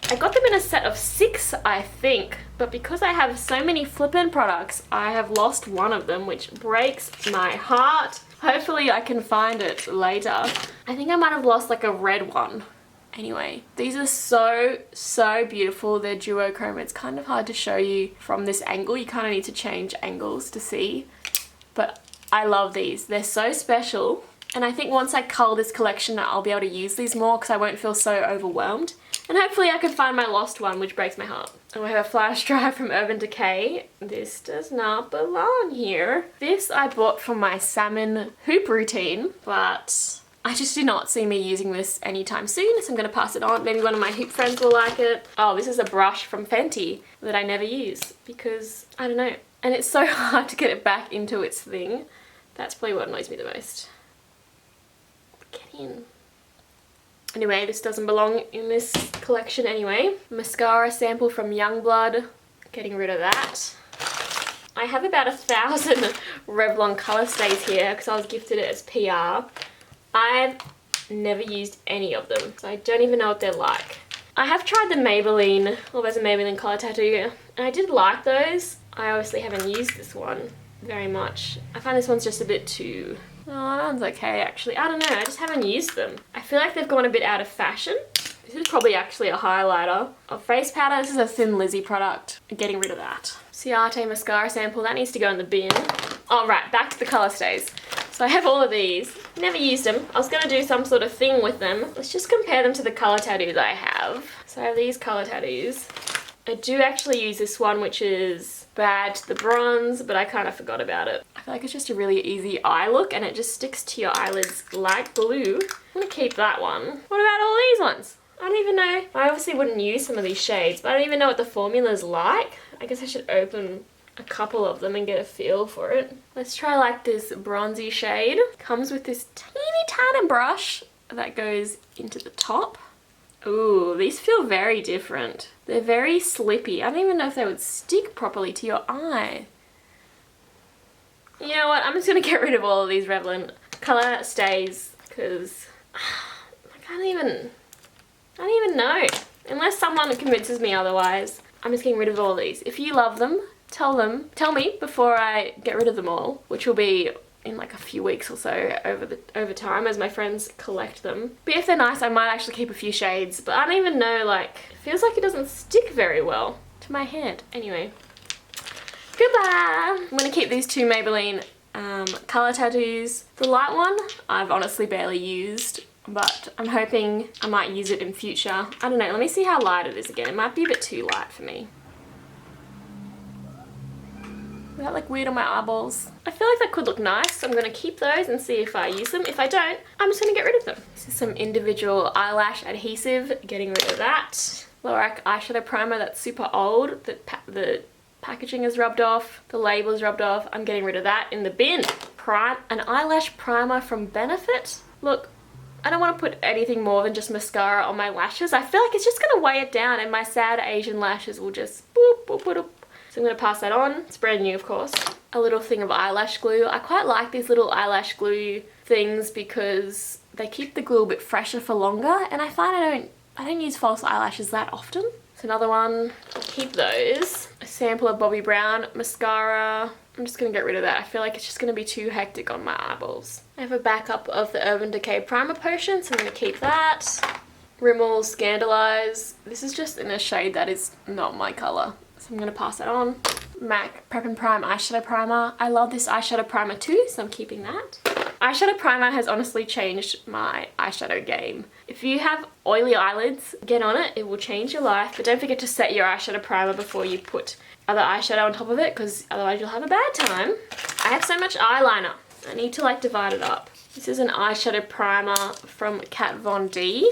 S1: I got them in a set of 6, I think, but because I have so many flippin' products, I have lost one of them, which breaks my heart. Hopefully I can find it later. I think I might have lost like a red one. Anyway, these are so beautiful. They're duochrome. It's kind of hard to show you from this angle. You kind of need to change angles to see. But I love these. They're so special. And I think once I cull this collection, I'll be able to use these more because I won't feel so overwhelmed. And hopefully I can find my lost one, which breaks my heart. And we have a flash drive from Urban Decay. This does not belong here. This I bought for my salmon hoop routine, but I just do not see me using this anytime soon, so I'm going to pass it on. Maybe one of my hoop friends will like it. Oh, this is a brush from Fenty that I never use because, I don't know. And it's so hard to get it back into its thing. That's probably what annoys me the most. Get in. Anyway, this doesn't belong in this collection anyway. Mascara sample from Youngblood. Getting rid of that. I have about 1,000 Revlon colour stays here because I was gifted it as PR. I've never used any of them, so I don't even know what they're like. I have tried the Maybelline, well, there's a Maybelline colour tattoo, and I did like those. I obviously haven't used this one very much. I find this one's just a bit too... Oh, that one's okay actually. I don't know, I just haven't used them. I feel like they've gone a bit out of fashion. This is probably actually a highlighter. A face powder, this is a Thin Lizzy product. I'm getting rid of that. Ciate mascara sample, that needs to go in the bin. Oh right, back to the colour stays. So I have all of these. Never used them. I was going to do some sort of thing with them. Let's just compare them to the colour tattoos I have. So I have these colour tattoos. I do actually use this one, which is Bad to the Bronze, but I kind of forgot about it. I feel like it's just a really easy eye look and it just sticks to your eyelids like glue. I'm going to keep that one. What about all these ones? I don't even know. I obviously wouldn't use some of these shades, but I don't even know what the formula's like. I guess I should open a couple of them and get a feel for it. Let's try like this bronzy shade. Comes with this teeny tiny brush that goes into the top. Ooh, these feel very different. They're very slippy. I don't even know if they would stick properly to your eye. You know what? I'm just going to get rid of all of these Revlon colour stays because I don't even know. Unless someone convinces me otherwise, I'm just getting rid of all these. If you love them, tell me before I get rid of them all, which will be in like a few weeks or so over time as my friends collect them. But if they're nice, I might actually keep a few shades, but I don't even know, like, it feels like it doesn't stick very well to my hand. Anyway, goodbye! I'm gonna keep these two Maybelline colour tattoos. The light one, I've honestly barely used, but I'm hoping I might use it in future. I don't know, let me see how light it is again. It might be a bit too light for me. Is that like weird on my eyeballs? I feel like that could look nice, so I'm going to keep those and see if I use them. If I don't, I'm just going to get rid of them. This is some individual eyelash adhesive, getting rid of that. Lorac eyeshadow primer that's super old, the packaging is rubbed off, the label is rubbed off. I'm getting rid of that in the bin. An eyelash primer from Benefit. Look, I don't want to put anything more than just mascara on my lashes. I feel like it's just going to weigh it down and my sad Asian lashes will just boop, boop, boop, boop. So I'm going to pass that on. It's brand new, of course. A little thing of eyelash glue. I quite like these little eyelash glue things because they keep the glue a bit fresher for longer, and I find I don't use false eyelashes that often. So another one, I'll keep those. A sample of Bobbi Brown mascara. I'm just going to get rid of that. I feel like it's just going to be too hectic on my eyeballs. I have a backup of the Urban Decay primer potion, so I'm going to keep that. Rimmel Scandalize. This is just in a shade that is not my colour. So I'm going to pass that on. MAC Prep and Prime eyeshadow primer. I love this eyeshadow primer too, so I'm keeping that. Eyeshadow primer has honestly changed my eyeshadow game. If you have oily eyelids, get on it. It will change your life. But don't forget to set your eyeshadow primer before you put other eyeshadow on top of it, because otherwise you'll have a bad time. I have so much eyeliner. I need to like divide it up. This is an eyeshadow primer from Kat Von D.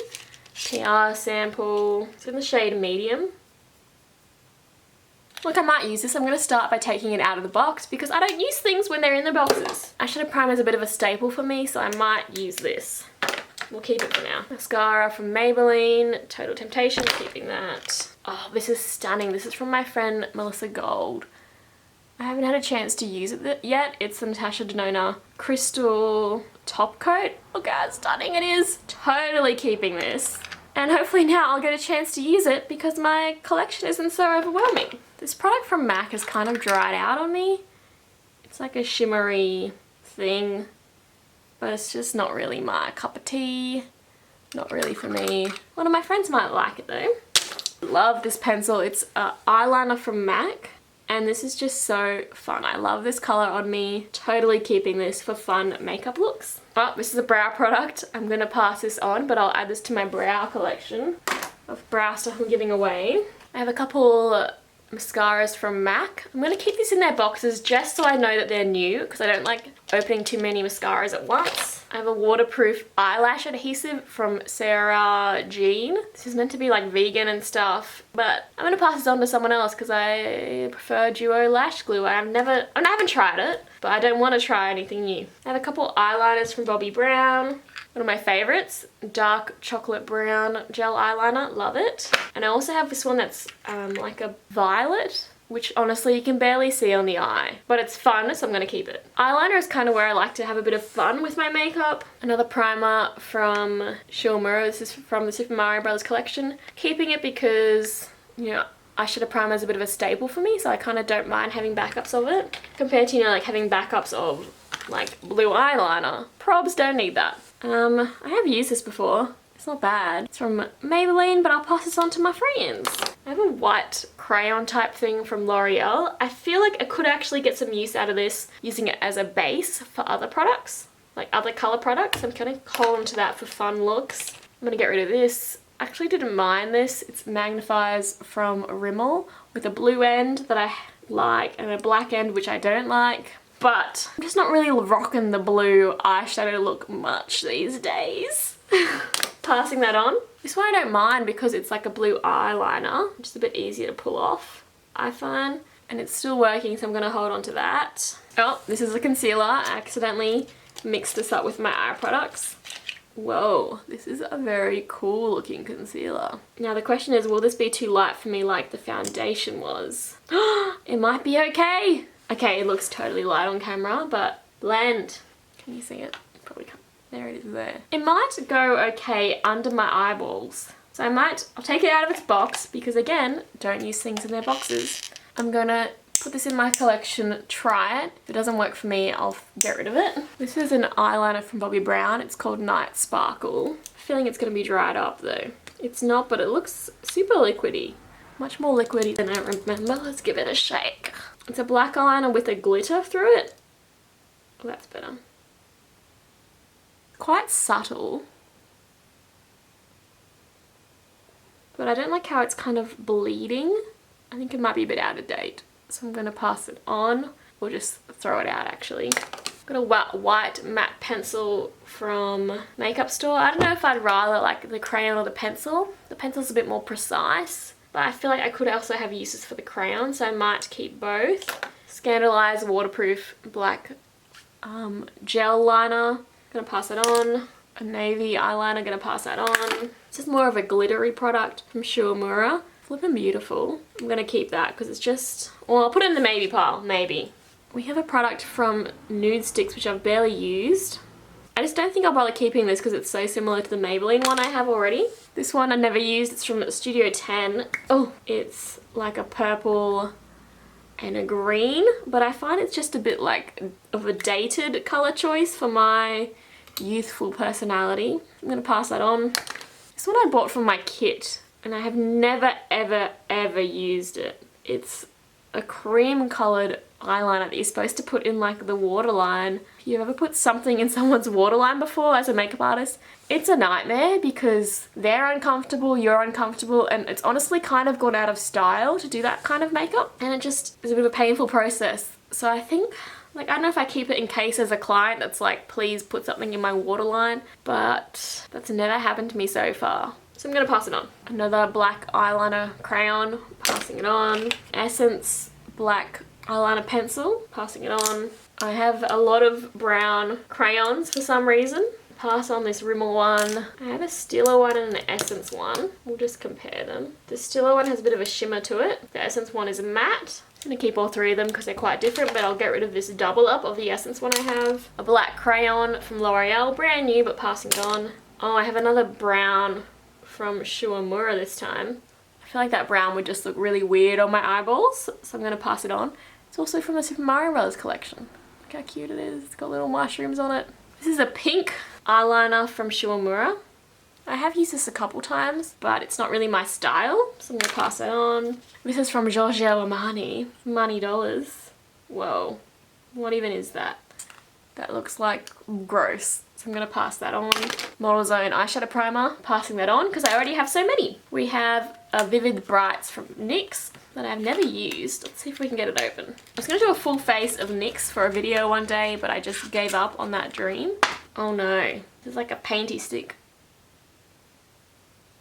S1: PR sample. It's in the shade medium. Look, I might use this. I'm going to start by taking it out of the box because I don't use things when they're in the boxes. Eyeshadow primer is a bit of a staple for me, so I might use this. We'll keep it for now. Mascara from Maybelline, Total Temptation, keeping that. Oh, this is stunning. This is from my friend Melissa Gold. I haven't had a chance to use it yet. It's the Natasha Denona Crystal Top Coat. Look how stunning it is. Totally keeping this. And hopefully now I'll get a chance to use it because my collection isn't so overwhelming. This product from MAC has kind of dried out on me. It's like a shimmery thing, but it's just not really my cup of tea. Not really for me. One of my friends might like it though. Love this pencil. It's an eyeliner from MAC, and this is just so fun. I love this color on me. Totally keeping this for fun makeup looks. Oh, this is a brow product. I'm gonna pass this on, but I'll add this to my brow collection of brow stuff I'm giving away. I have a couple mascaras from MAC. I'm going to keep these in their boxes just so I know that they're new because I don't like opening too many mascaras at once. I have a waterproof eyelash adhesive from Sarah Jean. This is meant to be like vegan and stuff, but I'm gonna pass this on to someone else because I prefer Duo lash glue. I haven't tried it, but I don't want to try anything new. I have a couple eyeliners from Bobbi Brown. One of my favorites, dark chocolate brown gel eyeliner, love it. And I also have this one that's like a violet, which honestly you can barely see on the eye, but it's fun, so I'm gonna keep it. Eyeliner is kind of where I like to have a bit of fun with my makeup. Another primer from Shulmura. This is from the Super Mario Bros. Collection. Keeping it because, you know, eyeshadow primer is a bit of a staple for me, so I kind of don't mind having backups of it. Compared to, you know, like having backups of like blue eyeliner. Probs don't need that. I have used this before. It's not bad. It's from Maybelline, but I'll pass this on to my friends. I have a white crayon type thing from L'Oreal. I feel like I could actually get some use out of this using it as a base for other products, like other color products. I'm gonna hold on to that for fun looks. I'm gonna get rid of this. I actually didn't mind this. It's Magnifiers from Rimmel with a blue end that I like and a black end which I don't like. But I'm just not really rocking the blue eyeshadow look much these days. Passing that on. This one I don't mind because it's like a blue eyeliner, just a bit easier to pull off, I find. And it's still working, so I'm gonna hold on to that. Oh, this is a concealer. I accidentally mixed this up with my eye products. Whoa, this is a very cool looking concealer. Now the question is, will this be too light for me like the foundation was? It might be okay. Okay, it looks totally light on camera, but blend. Can you see it? Probably can't. There it is there. It might go okay under my eyeballs. So I'll take it out of its box because again, don't use things in their boxes. I'm gonna put this in my collection, try it. If it doesn't work for me, I'll get rid of it. This is an eyeliner from Bobbi Brown. It's called Night Sparkle. I'm feeling it's gonna be dried up though. It's not, but it looks super liquidy. Much more liquidy than I remember. Let's give it a shake. It's a black eyeliner with a glitter through it. Oh, that's better. Quite subtle. But I don't like how it's kind of bleeding. I think it might be a bit out of date. So I'm going to pass it on, or just throw it out actually. I've got a white matte pencil from Makeup Store. I don't know if I'd rather like the crayon or the pencil. The pencil's a bit more precise. But I feel like I could also have uses for the crayon, so I might keep both. Scandaleyes waterproof black gel liner. Gonna pass it on. A navy eyeliner, gonna pass that on. This is more of a glittery product from Shulmura. Flippin' beautiful. I'm gonna keep that because it's just, well, I'll put it in the maybe pile, maybe. We have a product from Nude Sticks which I've barely used. I just don't think I'll bother keeping this because it's so similar to the Maybelline one I have already. This one I never used. It's from Studio 10. Oh, it's like a purple and a green, but I find it's just a bit like of a dated color choice for my youthful personality. I'm gonna pass that on. This one I bought from my kit and I have never ever used it. It's a cream colored eyeliner that you're supposed to put in like the waterline. If you've ever put something in someone's waterline before as a makeup artist, it's a nightmare because they're uncomfortable, you're uncomfortable, and it's honestly kind of gone out of style to do that kind of makeup, and it just is a bit of a painful process. So I think, like, I don't know if I keep it in case as a client that's like, please put something in my waterline, but that's never happened to me so far. So I'm gonna pass it on. Another black eyeliner crayon, passing it on. Essence black eyeliner pencil, passing it on. I have a lot of brown crayons for some reason. Pass on this Rimmel one. I have a Stila one and an Essence one. We'll just compare them. The Stila one has a bit of a shimmer to it. The Essence one is matte. I'm gonna keep all three of them because they're quite different, but I'll get rid of this double up of the Essence one I have. A black crayon from L'Oreal, brand new, but passing it on. Oh, I have another brown from Shulmura this time. I feel like that brown would just look really weird on my eyeballs, so I'm gonna pass it on. It's also from the Super Mario Bros. Collection. Look how cute it is. It's got little mushrooms on it. This is a pink eyeliner from Shulmura. I have used this a couple times, but it's not really my style, so I'm gonna pass that on. This is from Giorgio Armani. Money dollars. Whoa. What even is that? That looks like gross. So I'm gonna pass that on. Model Zone eyeshadow primer. Passing that on because I already have so many. We have a Vivid Brights from NYX that I've never used. Let's see if we can get it open. I was gonna do a full face of NYX for a video one day, but I just gave up on that dream. Oh no, there's like a painty stick.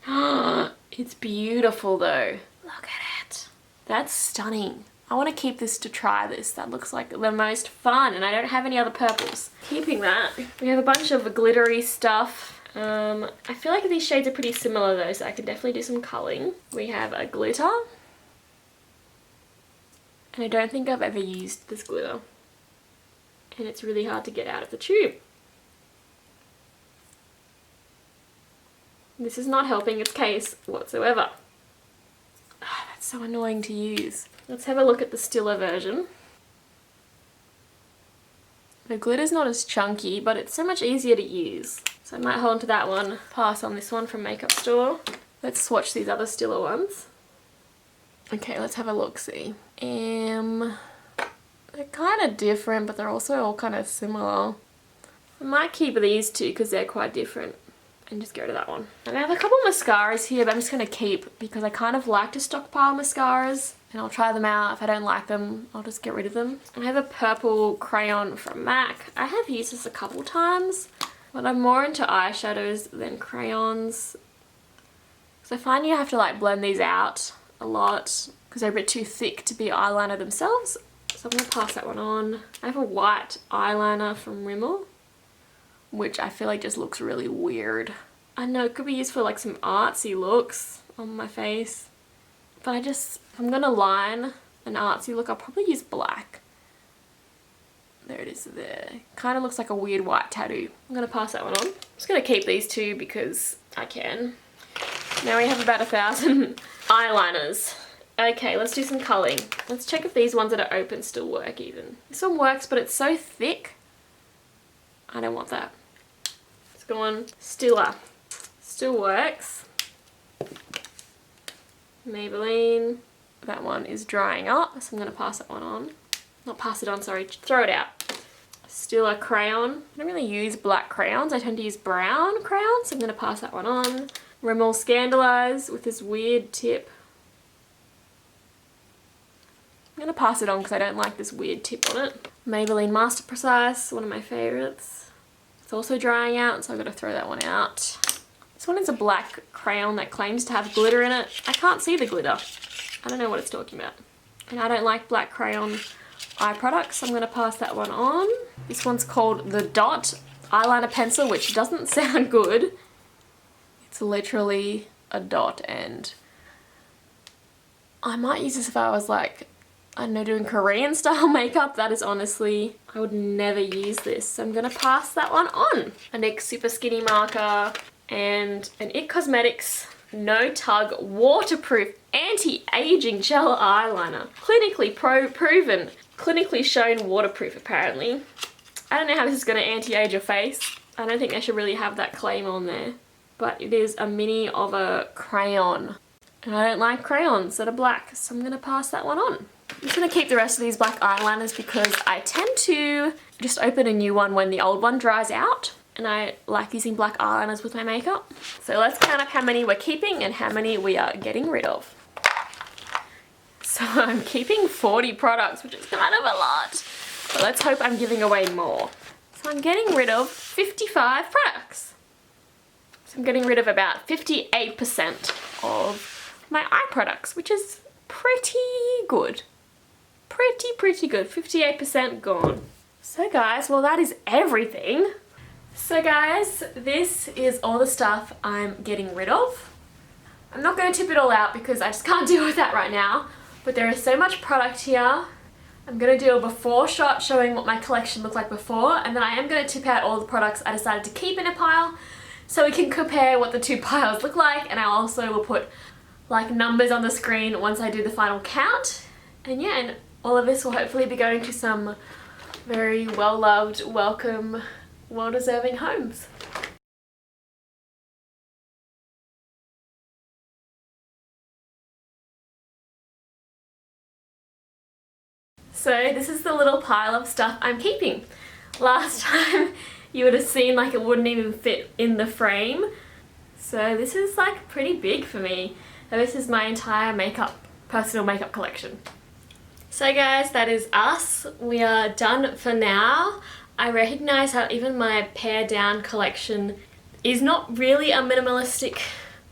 S1: It's beautiful though. Look at it. That's stunning. I want to keep this to try this. That looks like the most fun, and I don't have any other purples. Keeping that. We have a bunch of glittery stuff. I feel like these shades are pretty similar though, so I can definitely do some culling. We have a glitter. And I don't think I've ever used this glitter. And it's really hard to get out of the tube. This is not helping its case whatsoever. Oh, that's so annoying to use. Let's have a look at the stiller version. The glitter's not as chunky, but it's so much easier to use. So I might hold on to that one, pass on this one from Makeup Store. Let's swatch these other stiller ones. Okay, let's have a look-see. They're kind of different, but they're also all kind of similar. I might keep these two because they're quite different and just get rid of that one. And I have a couple mascaras here, but I'm just going to keep because I kind of like to stockpile mascaras. And I'll try them out. If I don't like them, I'll just get rid of them. I have a purple crayon from MAC. I have used this a couple times, but I'm more into eyeshadows than crayons. So I find you have to like blend these out a lot because they're a bit too thick to be eyeliner themselves. So I'm going to pass that one on. I have a white eyeliner from Rimmel, which I feel like just looks really weird. I know it could be used for like some artsy looks on my face. But if I'm going to line an artsy look, I'll probably use black. There it is there. Kind of looks like a weird white tattoo. I'm going to pass that one on. I'm just going to keep these two because I can. Now we have about 1,000 eyeliners. Okay, let's do some culling. Let's check if these ones that are open still work even. This one works, but it's so thick. I don't want that. Let's go on Stiller. Still works. Maybelline. That one is drying up, so I'm going to pass that one on. Not pass it on, sorry. Throw it out. Still a crayon. I don't really use black crayons. I tend to use brown crayons, so I'm going to pass that one on. Rimmel Scandalise with this weird tip. I'm going to pass it on because I don't like this weird tip on it. Maybelline Master Precise, one of my favourites. It's also drying out, so I've got to throw that one out. This one is a black crayon that claims to have glitter in it. I can't see the glitter. I don't know what it's talking about. And I don't like black crayon eye products, so I'm going to pass that one on. This one's called the Dot Eyeliner Pencil, which doesn't sound good. It's literally a dot, and I might use this if I was like, I don't know, doing Korean style makeup. That is honestly, I would never use this. So I'm going to pass that one on. A NYX Super Skinny Marker. And an IT Cosmetics No Tug Waterproof Anti-Aging Gel Eyeliner. Clinically proven, clinically shown waterproof apparently. I don't know how this is going to anti-age your face. I don't think I should really have that claim on there. But it is a mini of a crayon. And I don't like crayons that are black, so I'm going to pass that one on. I'm just going to keep the rest of these black eyeliners because I tend to just open a new one when the old one dries out. And I like using black eyeliners with my makeup. So let's count up how many we're keeping and how many we are getting rid of. So I'm keeping 40 products, which is kind of a lot. But let's hope I'm giving away more. So I'm getting rid of 55 products. So I'm getting rid of about 58% of my eye products, which is pretty good. Pretty good. 58% gone. So guys, well that is everything. So guys, this is all the stuff I'm getting rid of. I'm not going to tip it all out because I just can't deal with that right now. But there is so much product here. I'm going to do a before shot showing what my collection looked like before. And then I am going to tip out all the products I decided to keep in a pile so we can compare what the two piles look like. And I also will put like numbers on the screen once I do the final count. And yeah, and all of this will hopefully be going to some very well-loved, welcome, well-deserving homes. So this is the little pile of stuff I'm keeping. Last time you would have seen like it wouldn't even fit in the frame. So this is like pretty big for me. And this is my entire personal makeup collection. So guys, that is us. We are done for now. I recognize how even my pared down collection is not really a minimalistic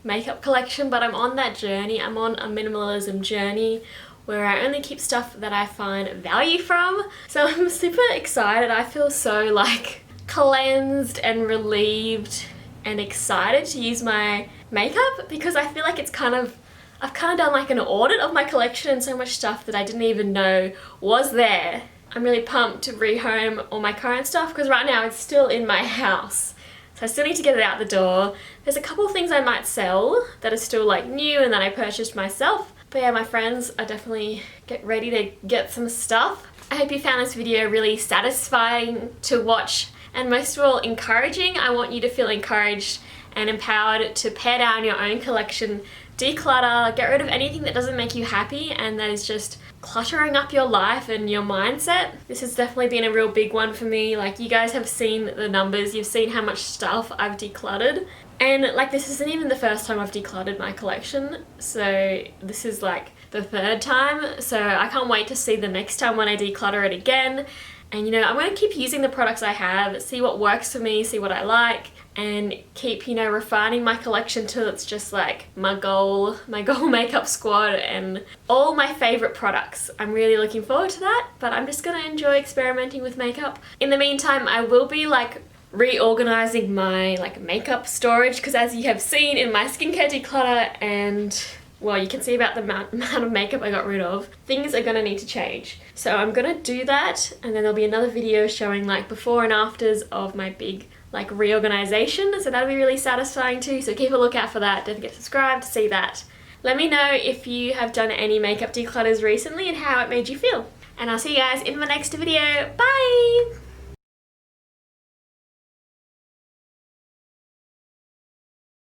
S1: makeup collection, but I'm on that journey. I'm on a minimalism journey where I only keep stuff that I find value from. So I'm super excited. I feel so like cleansed and relieved and excited to use my makeup, because I feel like I've kind of done like an audit of my collection and so much stuff that I didn't even know was there. I'm really pumped to rehome all my current stuff because right now it's still in my house. So I still need to get it out the door. There's a couple of things I might sell that are still like new and that I purchased myself. But yeah, my friends are definitely get ready to get some stuff. I hope you found this video really satisfying to watch and most of all encouraging. I want you to feel encouraged and empowered to pare down your own collection, declutter, get rid of anything that doesn't make you happy and that is just cluttering up your life and your mindset. This has definitely been a real big one for me. Like, you guys have seen the numbers, you've seen how much stuff I've decluttered. And like, this isn't even the first time I've decluttered my collection. So this is like the third time. So I can't wait to see the next time when I declutter it again. And you know, I'm going to keep using the products I have, see what works for me, see what I like, and keep, you know, refining my collection till it's just like my goal makeup squad and all my favorite products. I'm really looking forward to that, but I'm just going to enjoy experimenting with makeup. In the meantime, I will be like reorganizing my like makeup storage, because as you have seen in my skincare declutter and well, you can see about the amount of makeup I got rid of, things are gonna need to change. So I'm gonna do that, and then there'll be another video showing like before and afters of my big like reorganization. So that'll be really satisfying too. So keep a lookout for that. Don't forget to subscribe to see that. Let me know if you have done any makeup declutters recently and how it made you feel. And I'll see you guys in my next video. Bye!